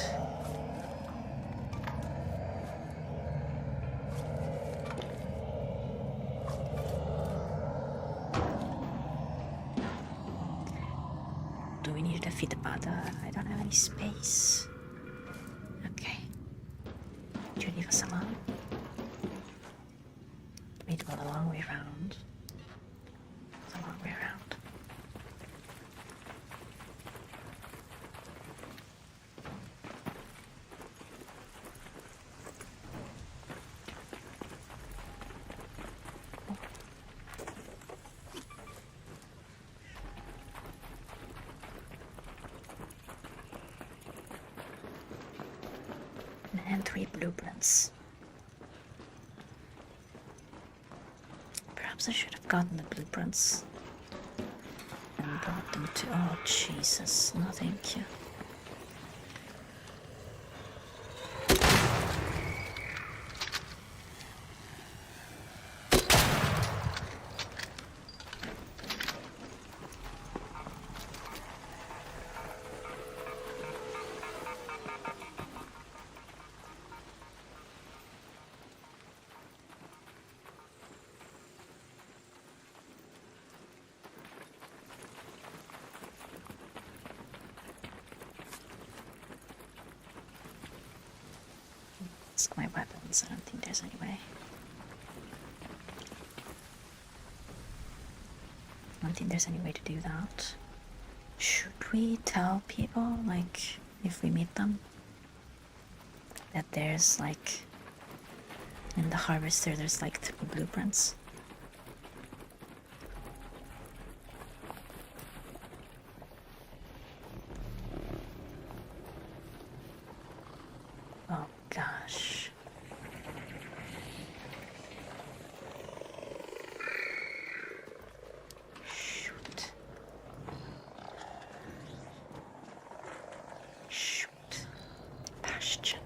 Do we need to defeat the bada? I don't have any space. Okay. Would you leave us alone? We need to go the long way around. The long way around. And 3 blueprints. Perhaps I should have gotten the blueprints and brought them to. Oh, Jesus. No, thank you. It's my weapons. I don't think there's any way. I don't think there's any way to do that. Should we tell people, like, if we meet them, that there's, like, in the harvester, there's, like, 3 blueprints? Oh, gosh. Shoot. Bastion.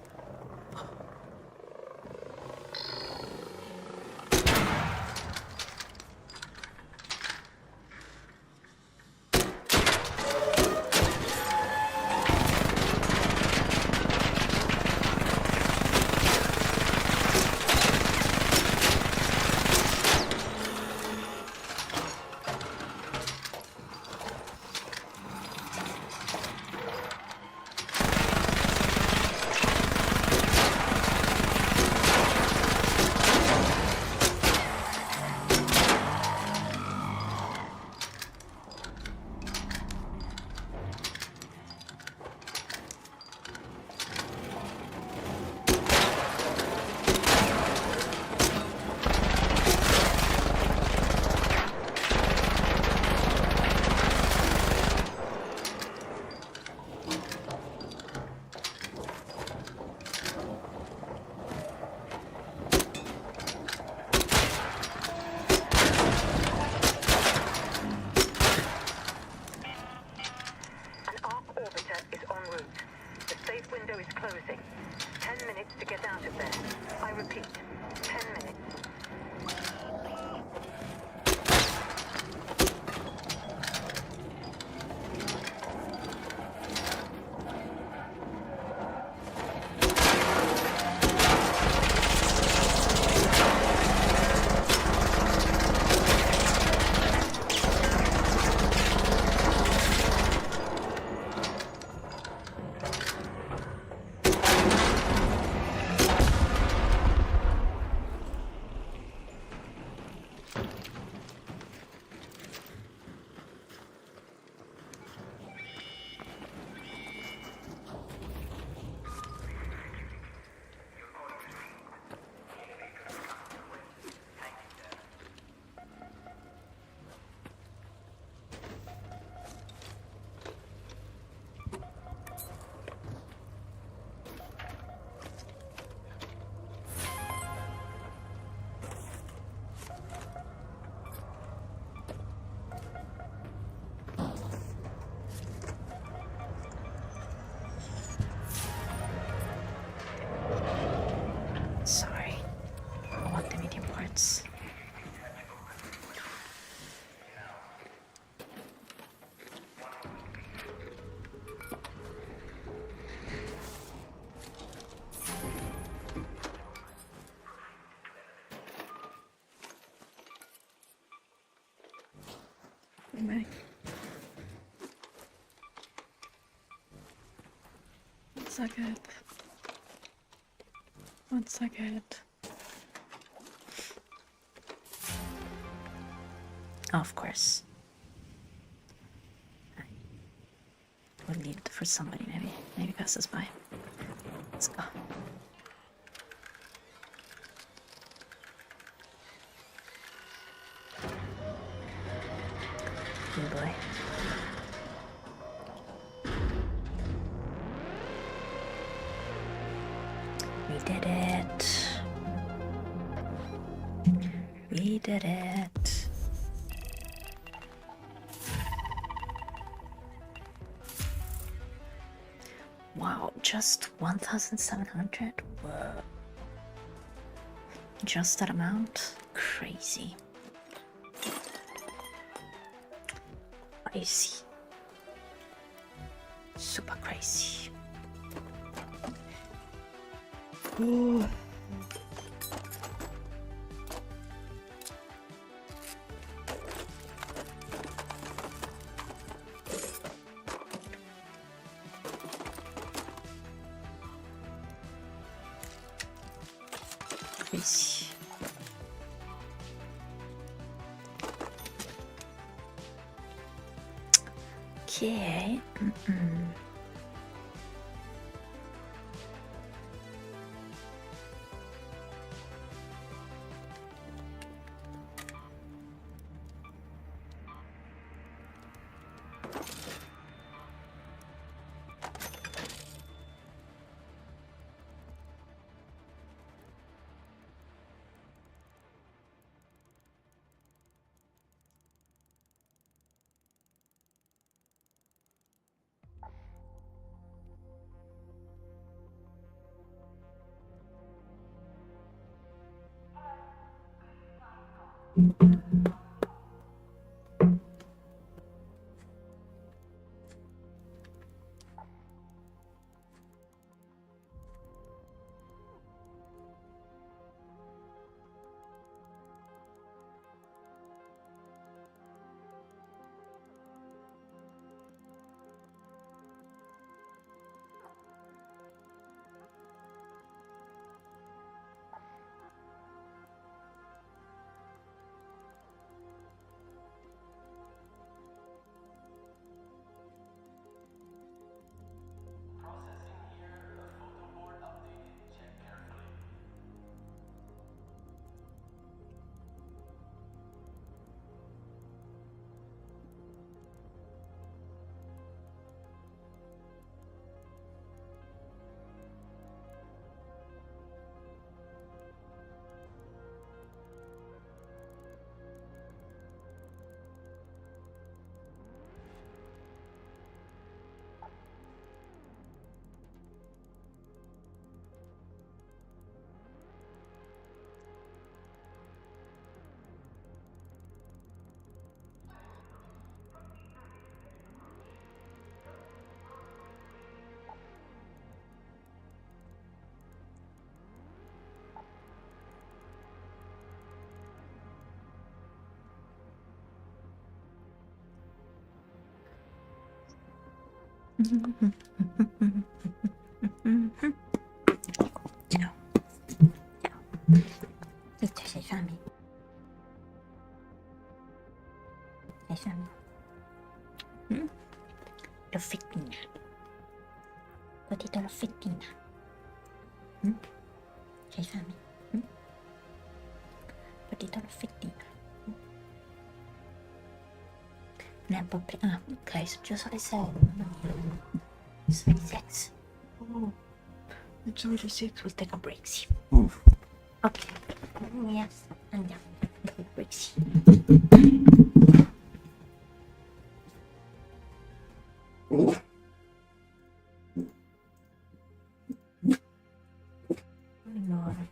me. One second. One second. Of course. We'll leave it for somebody, maybe. Maybe passes by. Let's go. Oh boy. We did it. We did it. Wow, just 1,700? Whoa. Just that amount? Crazy. Crazy. Super crazy. Ooh. Crazy. Okay. Ciao. Ciao. Riccia, sei fame? Sei fame? L'ho fettina. Potete l'ho fettina. Sei fame? Potete l'ho fettina. Non è un po' prima. Ah, ok, sono già le 6. Sono le 6. Oh. It's only 6. We'll take a break. Ok. Yes. Andiamo. Take a break. Allora.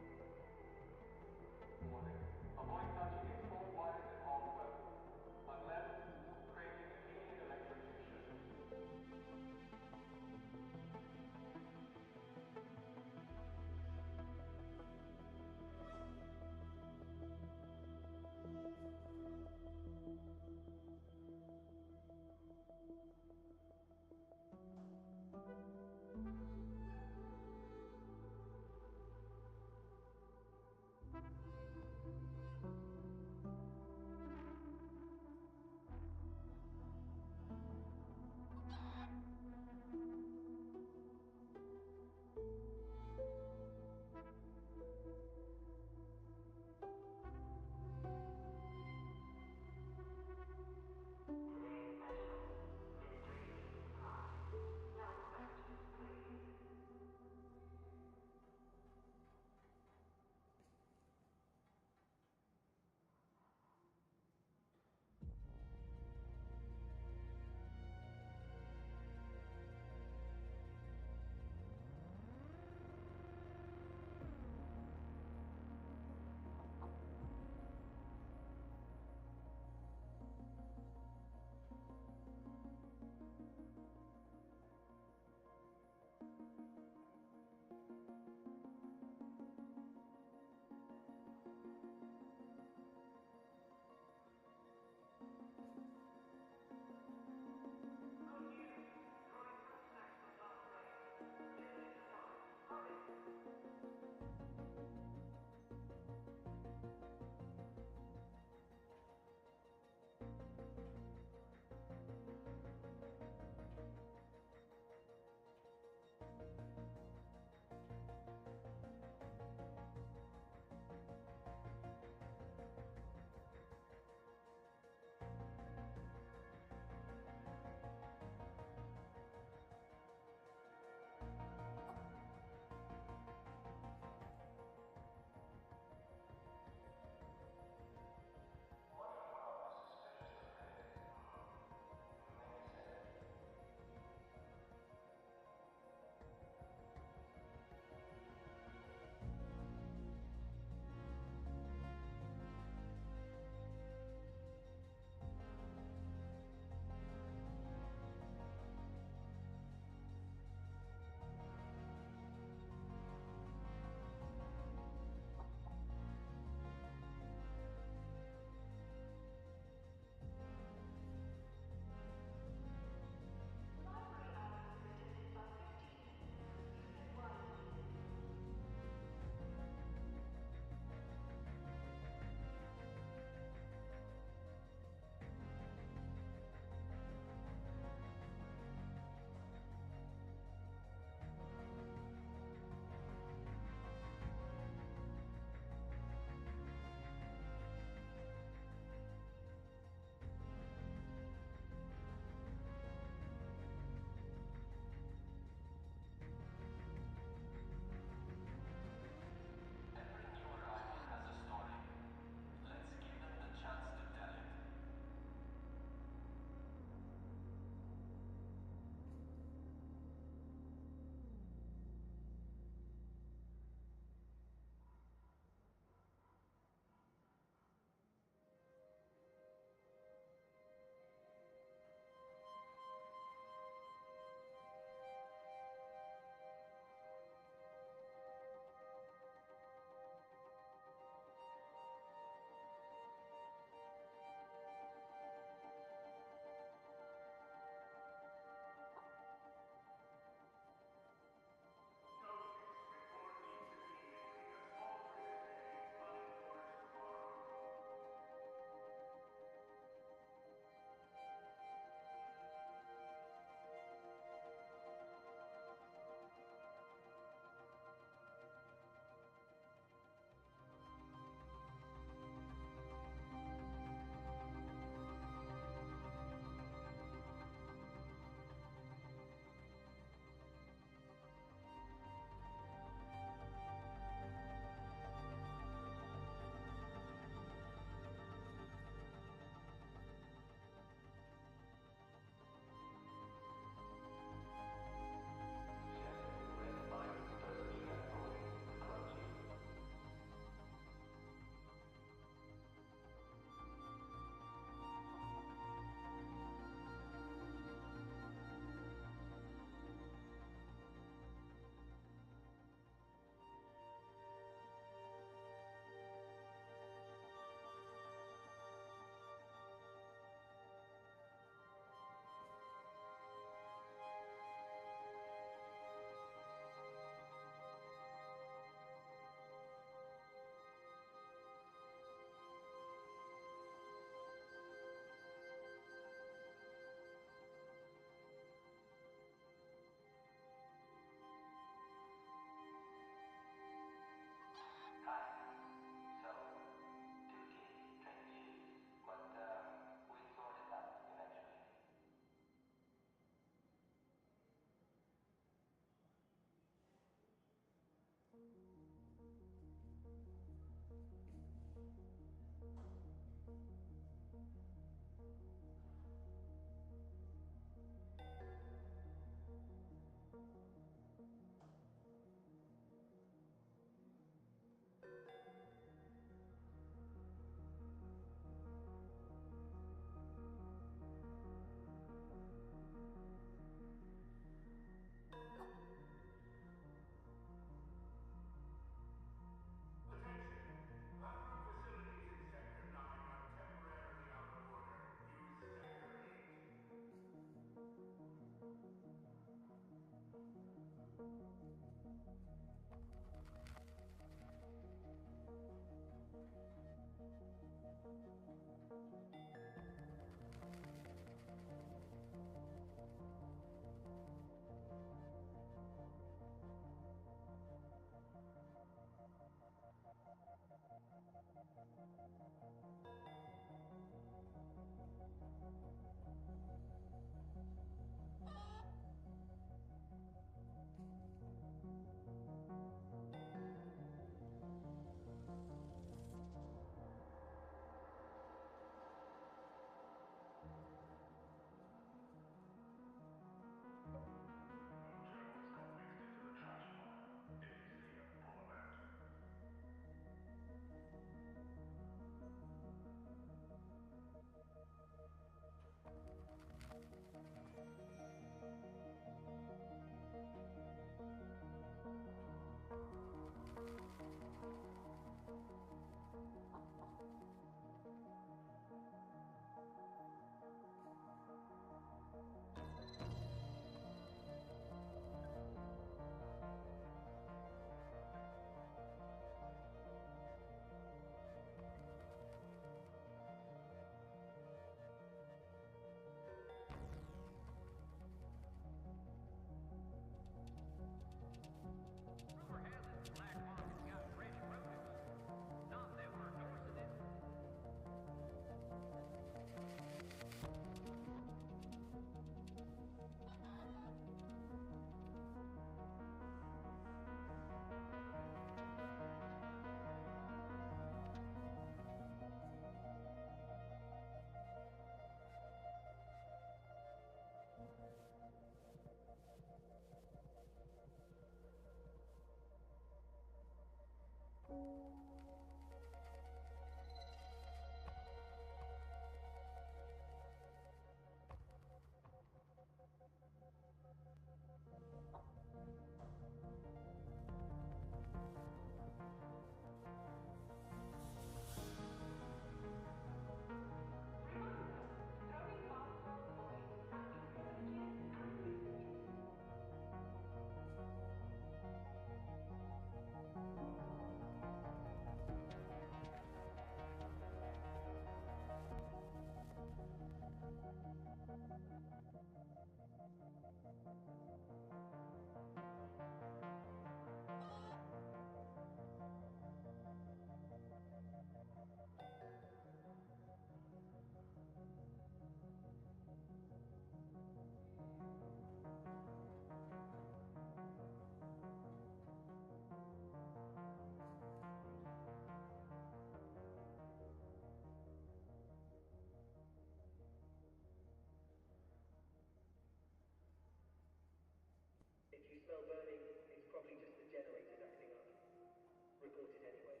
report it anyway.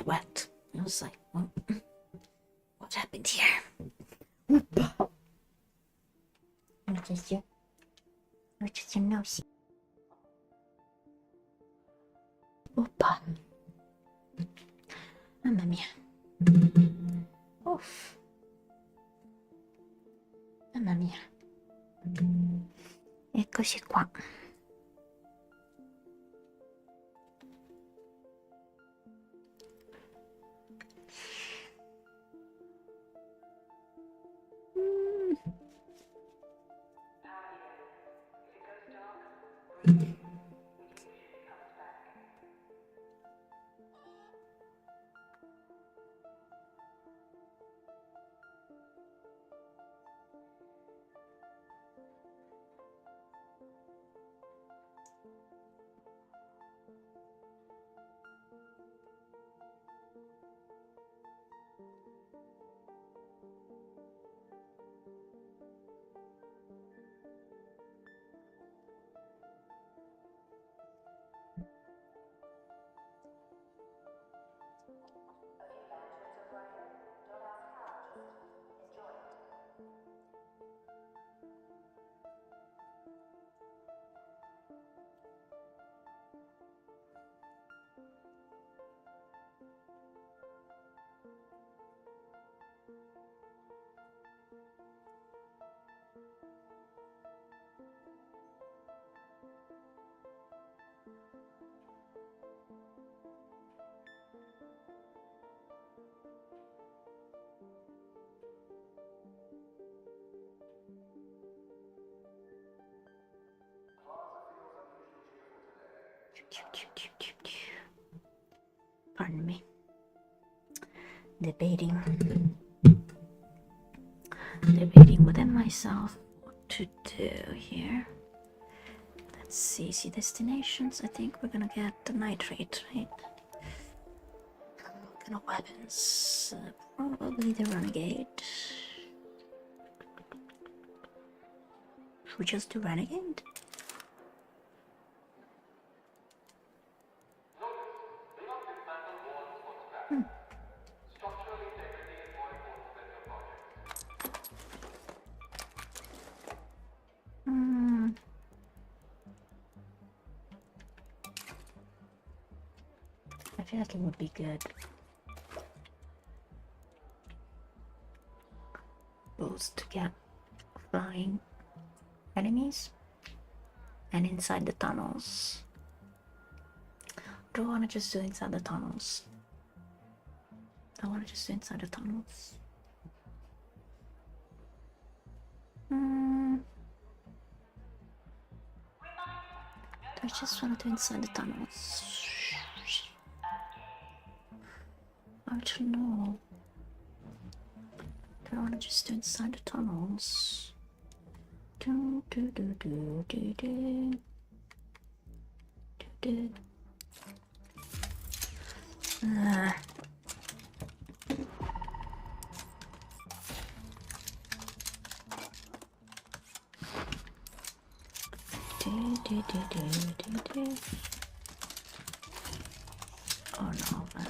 wet. I was like, what happened here? What is your nose? Opa. Mamma mia. Uff. Mamma mia. Eccoci qua. Pardon me. Debating within myself what to do here. Let's see destinations. I think we're gonna get the nitrate, right? What kind of weapons? Probably the renegade. Should we just do renegade? I feel like it would be good. Both to get flying enemies and inside the tunnels. Do I want to just do inside the tunnels? I want to just do inside the tunnels. Do I just want to do inside the tunnels? I don't know. Do I want to just do inside the tunnels? Do do do do do do do do. Oh no, I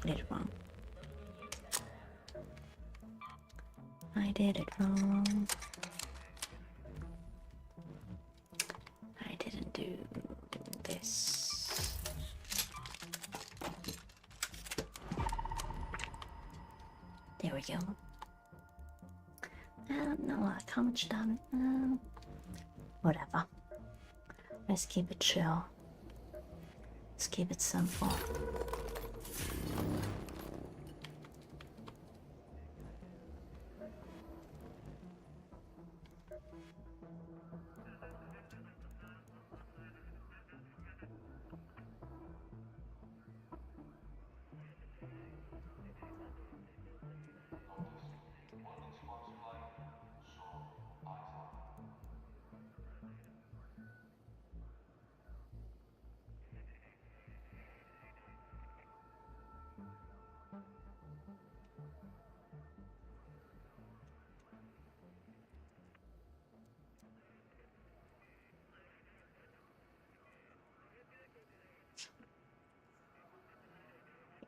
did it wrong. I did it wrong. I didn't do this. There we go. I don't know like how much damage. Whatever. Let's keep it chill. Let's keep it simple.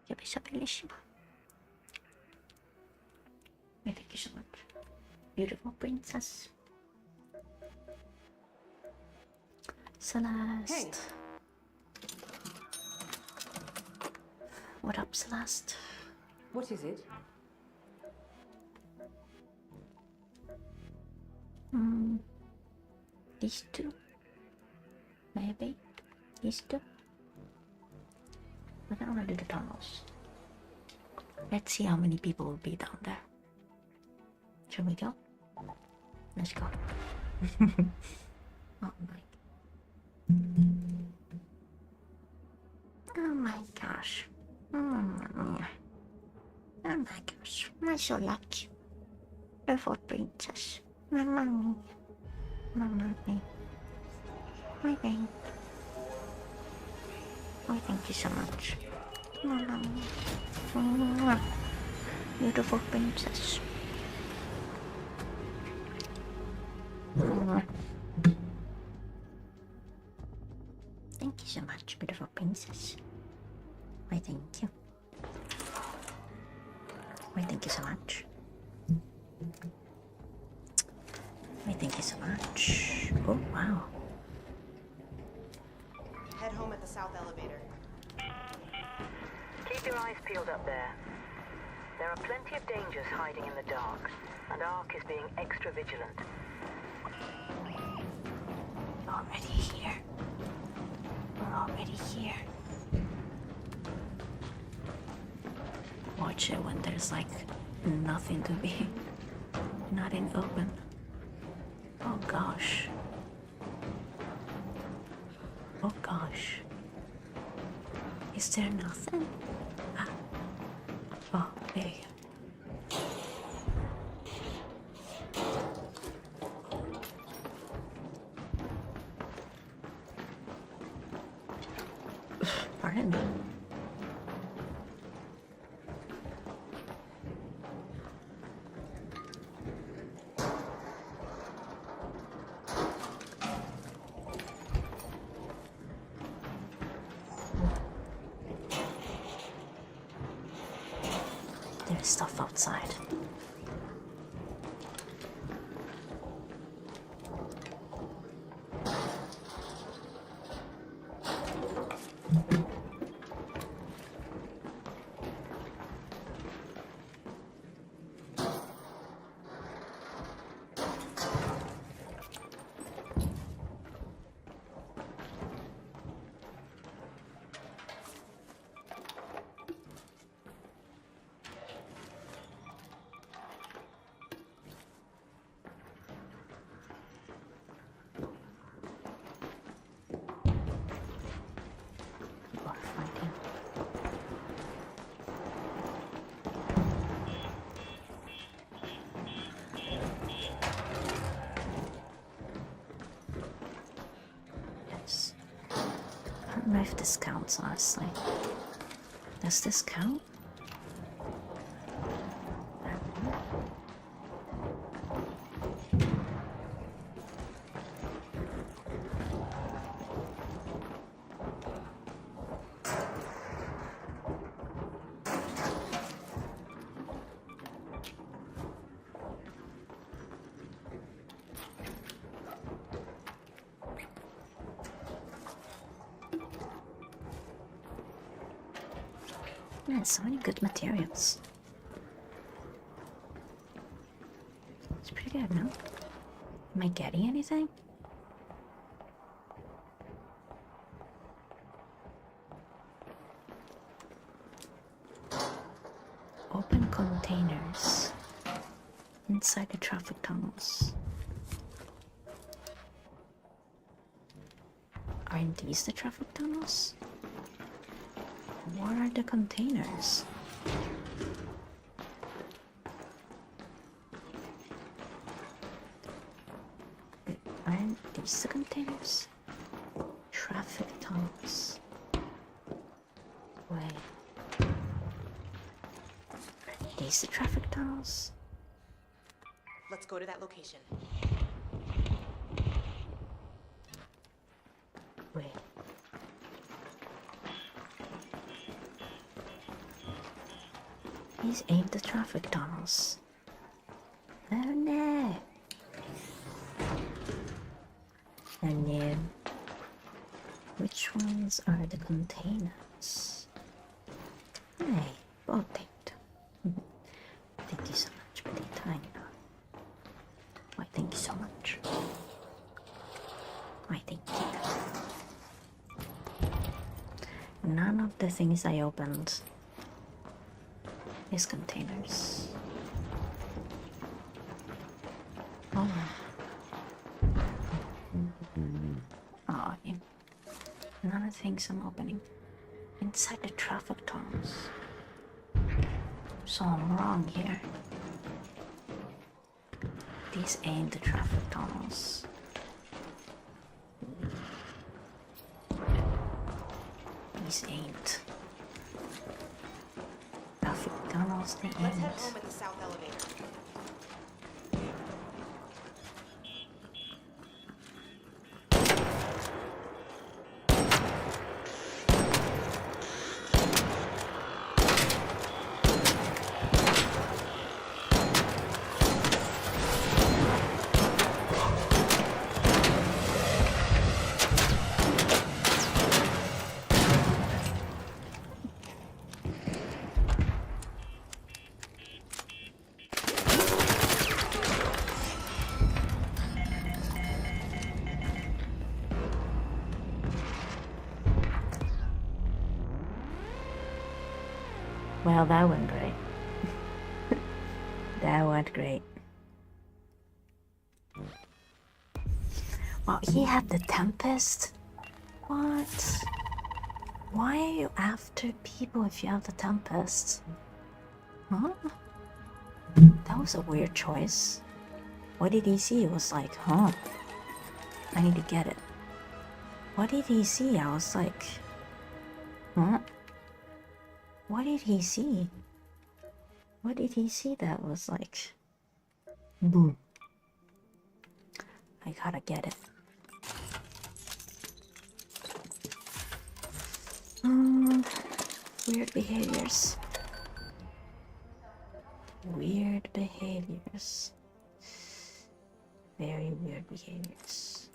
You'll be so bellissima. Thank you so much. Beautiful princess. Celeste. Hey. What up, Celeste? What is it? These two? Maybe? These two? But I don't want to do the tunnels. Let's see how many people will be down there. Shall we go? Let's go. Oh my gosh. Oh my gosh. I'm so lucky. Beautiful princess. Mamma mia. Mamma mia. My baby. Oh, thank you so much. Mamma mia. Beautiful princess. Thank you so much, beautiful princess. Why, thank you. Why, thank you so much. Why, thank you so much. Oh, wow. Head home at the south elevator. Keep your eyes peeled up there. There are plenty of dangers hiding in the dark, and Ark is being extra vigilant. We're already here. We're already here. Watch it when there's like nothing to be. Not in open. Oh gosh. Oh gosh. Is there nothing? Ah. Oh, there you go. Pardon me. There's stuff outside. I don't know if this counts, honestly. Does this count? Man, so many good materials. It's pretty good, no? Am I getting anything? Open containers inside the traffic tunnels. Aren't these the traffic tunnels? What are the containers? Aren't these the containers? Traffic tunnels. Wait. Are these the traffic tunnels? Let's go to that location. Wait. These ain't the traffic tunnels. Oh no. Oh no. Which ones are the containers? Hey, both taped. Thank you so much for the time. Why, thank you so much. Why, thank you. None of the things I opened is containers. Oh. Oh, yeah. None of the things I'm opening inside the traffic tunnels. So I'm wrong here. These ain't the traffic tunnels. These ain't. Traffic tunnels, they Let's head ain't. home at the south elevator. Well, that went great. That went great. Wow, he had the Tempest? What? Why are you after people if you have the Tempest? Huh? That was a weird choice. What did he see? It was like, huh? I need to get it. What did he see? I was like, huh? What did he see? What did he see that was like, boom? I gotta get it. Weird behaviors. Weird behaviors. Very weird behaviors.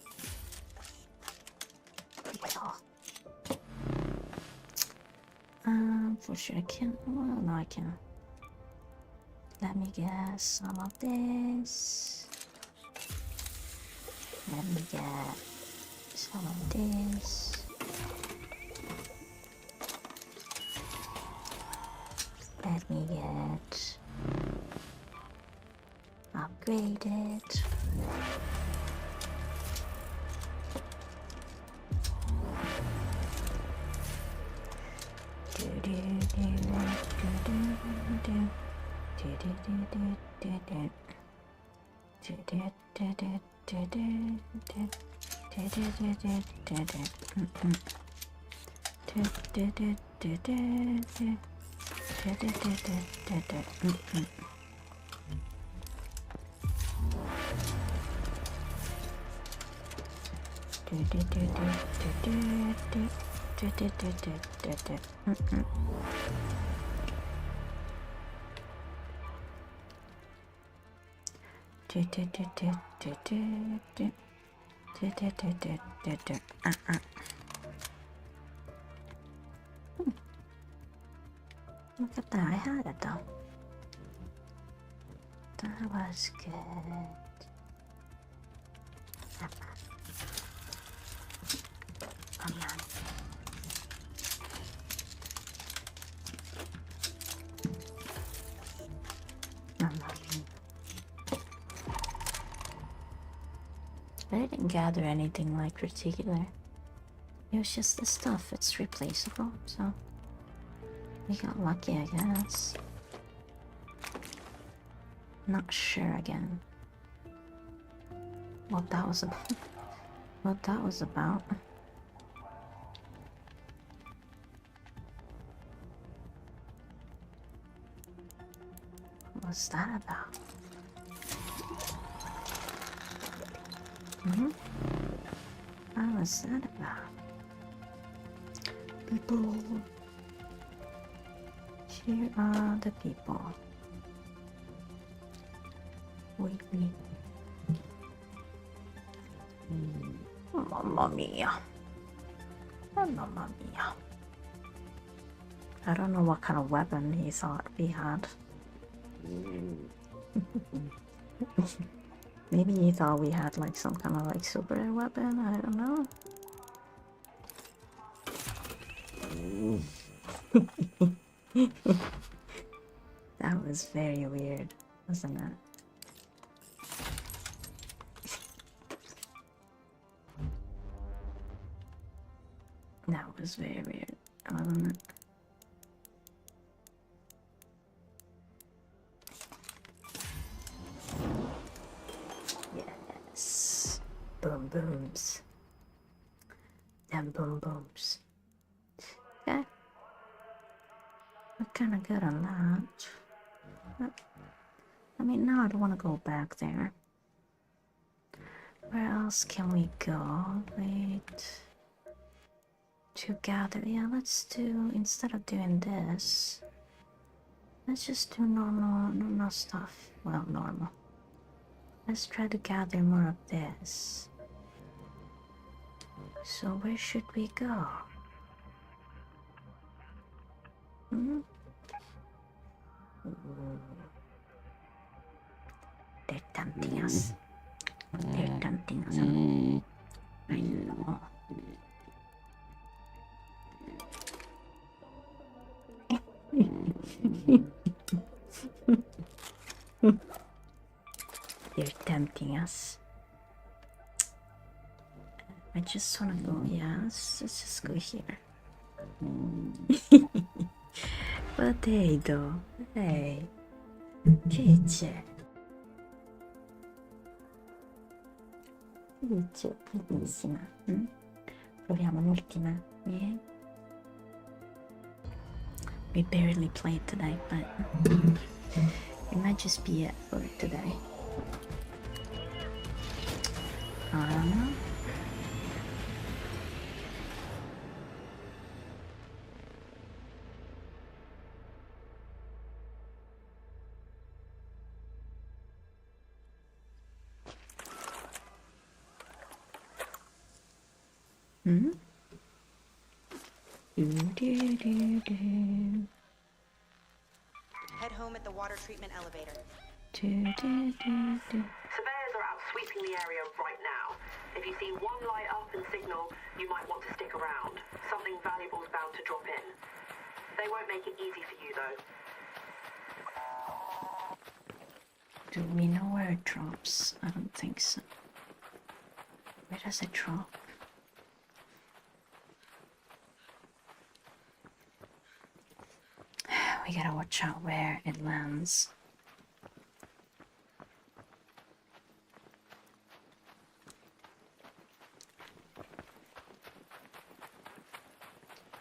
Yeah. For sure I can. Well, no, I can. Let me get some of this. Let me get some of this. Let me get upgraded. Look at that, I had it though. That was good. I didn't gather anything like particular. It was just the stuff, it's replaceable, so we got lucky, I guess. Not sure again what that was about. What that was about. What was that about? What was that about? People Here are the people. Wait. Mamma mia. Mamma mia. I don't know what kind of weapon he thought we had. Maybe he thought we had like some kind of like super weapon, I don't know. That was very weird, wasn't it? That was very weird, wasn't it? Yes. Boom booms. Them boom booms. Okay. We're kind of good on that. I mean, now I don't want to go back there. Where else can we go? Wait. To gather. Yeah, let's do, instead of doing this, let's just do normal stuff. Well, normal. Let's try to gather more of this. So where should we go? They're tempting us. They're tempting us. I know. They're tempting us. I just wanna go, yeah, let's just go here. But hey, though. Hey. Che c'è? Che bellissima. Proviamo l'ultima. Yeah. We barely played today, but it might just be it for today. I don't know. Head home at the water treatment elevator. Surveyors are out sweeping the area right now. If you see one light up and signal, you might want to stick around. Something valuable is bound to drop in. They won't make it easy for you, though. Do we know where it drops? I don't think so. Where does it drop? We gotta watch out where it lands.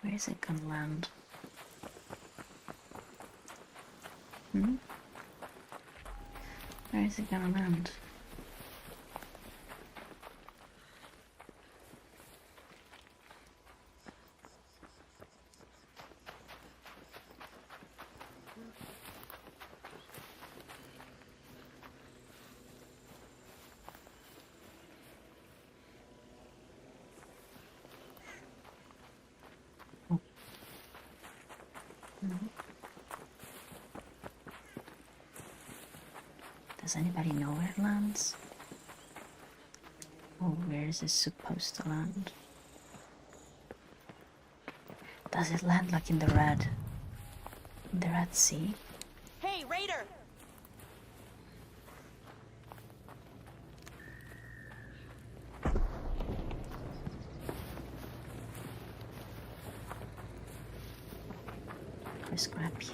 Where is it gonna land? Where is it gonna land? Does anybody know where it lands? Oh, where is it supposed to land? Does it land like in the Red Sea? Hey, Raider! Or Scrappy?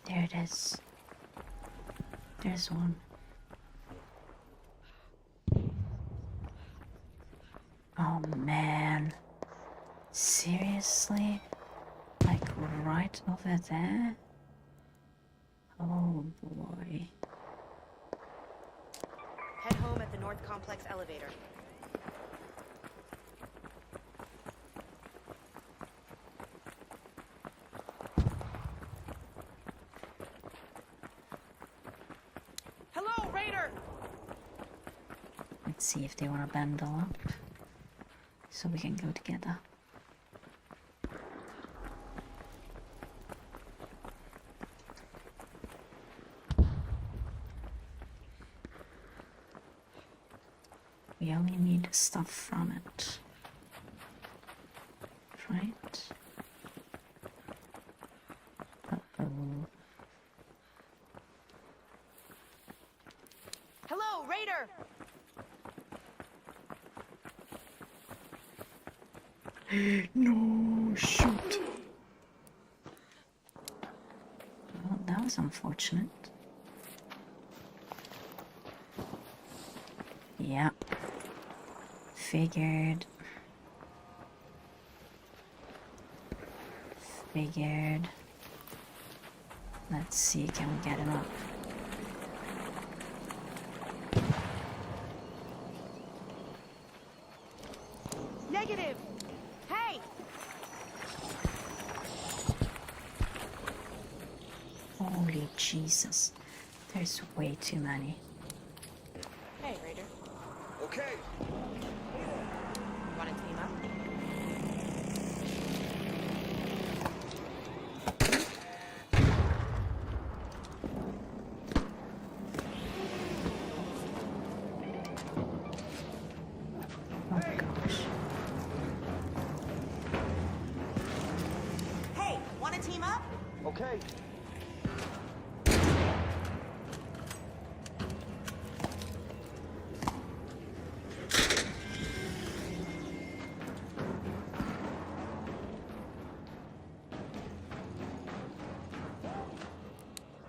There it is. There's one. Oh man. Seriously? Like right over there? Oh boy. Head home at the North Complex elevator. see if they want to bundle up so we can go together. We only need stuff from it, right? Uh-oh. Hello, Raider! No, shoot. Well, that was unfortunate. Yep. Figured. Let's see, can we get him up? Negative! Hey! Holy Jesus. There's way too many. Hey, Raider. Okay. Want to team up? Oh gosh. Hey, want to team up? Okay.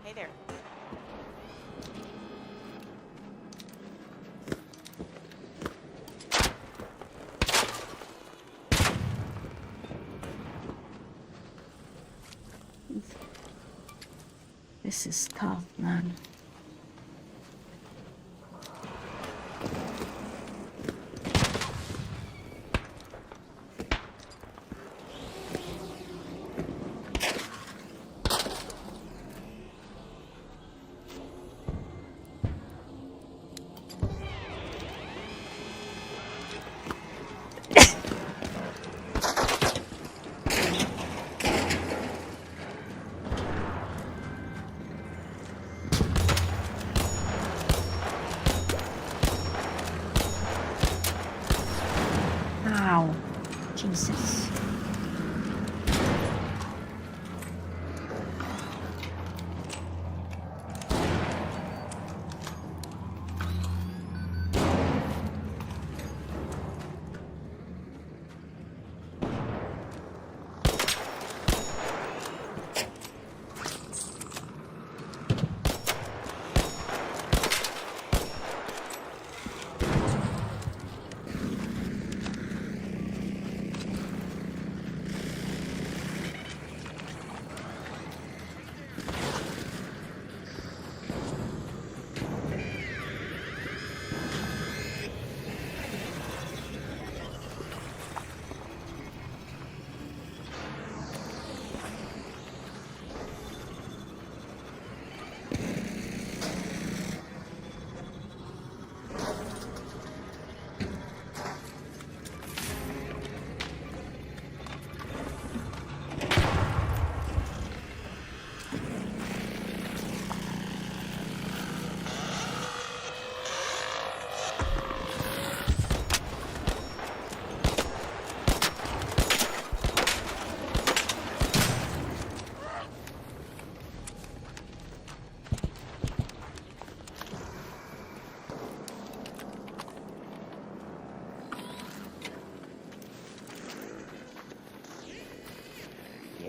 Hey there. This is tough, man. Ow. Jesus.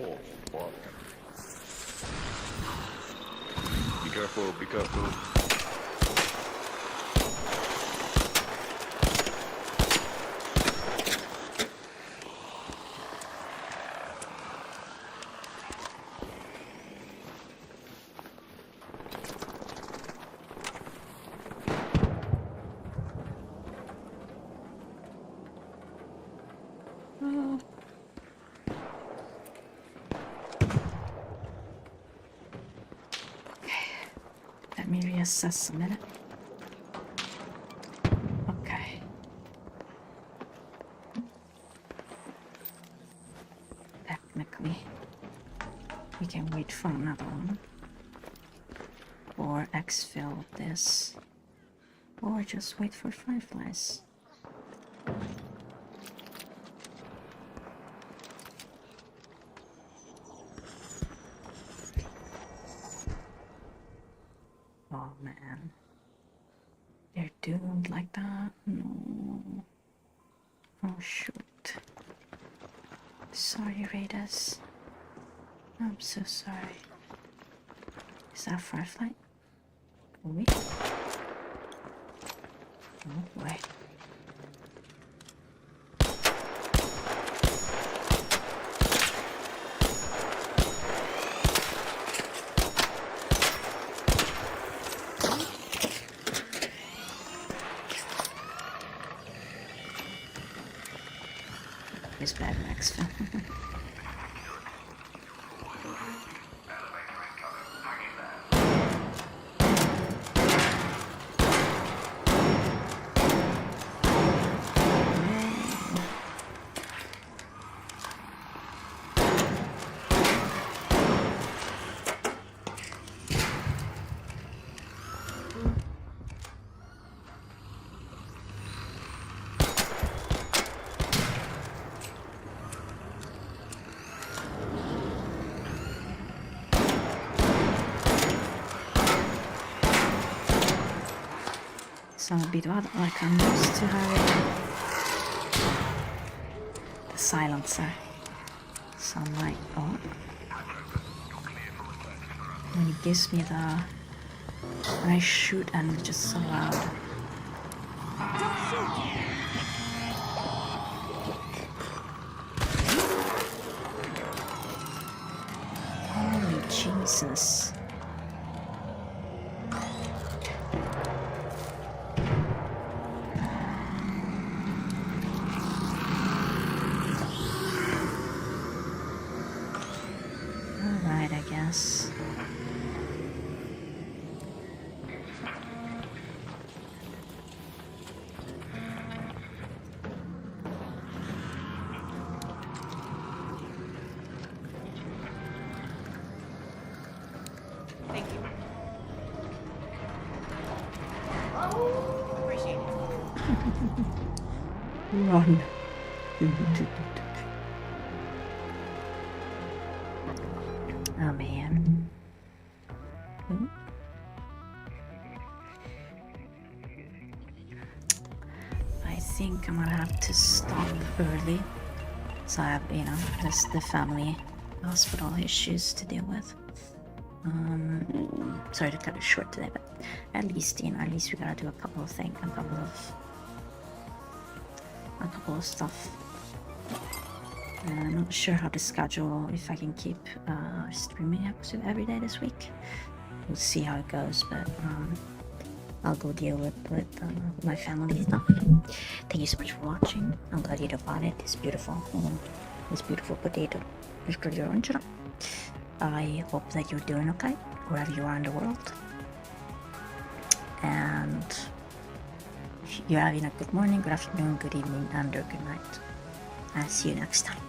Oh, fuck. Be careful, be careful. Let me reassess a minute. Okay. technically we can wait for another one, or exfil this, or just wait for fireflies. Oh man, they're doomed like that? No. Oh shoot. Sorry, Raiders. I'm so sorry. Is that a firefly? Wait. Oh boy. Is bad next film. So a bit odd, like I'm used to having the silencer. So I'm like, oh. When it gives me the, when I shoot and it's just so loud. Holy Jesus. Alright, I guess. Thank you. Appreciate it. Run. Oh man. I think I'm gonna have to stop early. So I have, you know, just the family hospital issues to deal with. Sorry to cut it short today, but at least, you know, at least we gotta do a couple of things, a couple of stuff. I'm not sure how to schedule, if I can keep streaming episode every day this week. We'll see how it goes, but I'll go deal with my family stuff. Thank you so much for watching. I'm glad you bought it. It's beautiful. This beautiful potato. I hope that you're doing okay wherever you are in the world. And you're having a good morning, good afternoon, good evening, and or good night. I'll see you next time.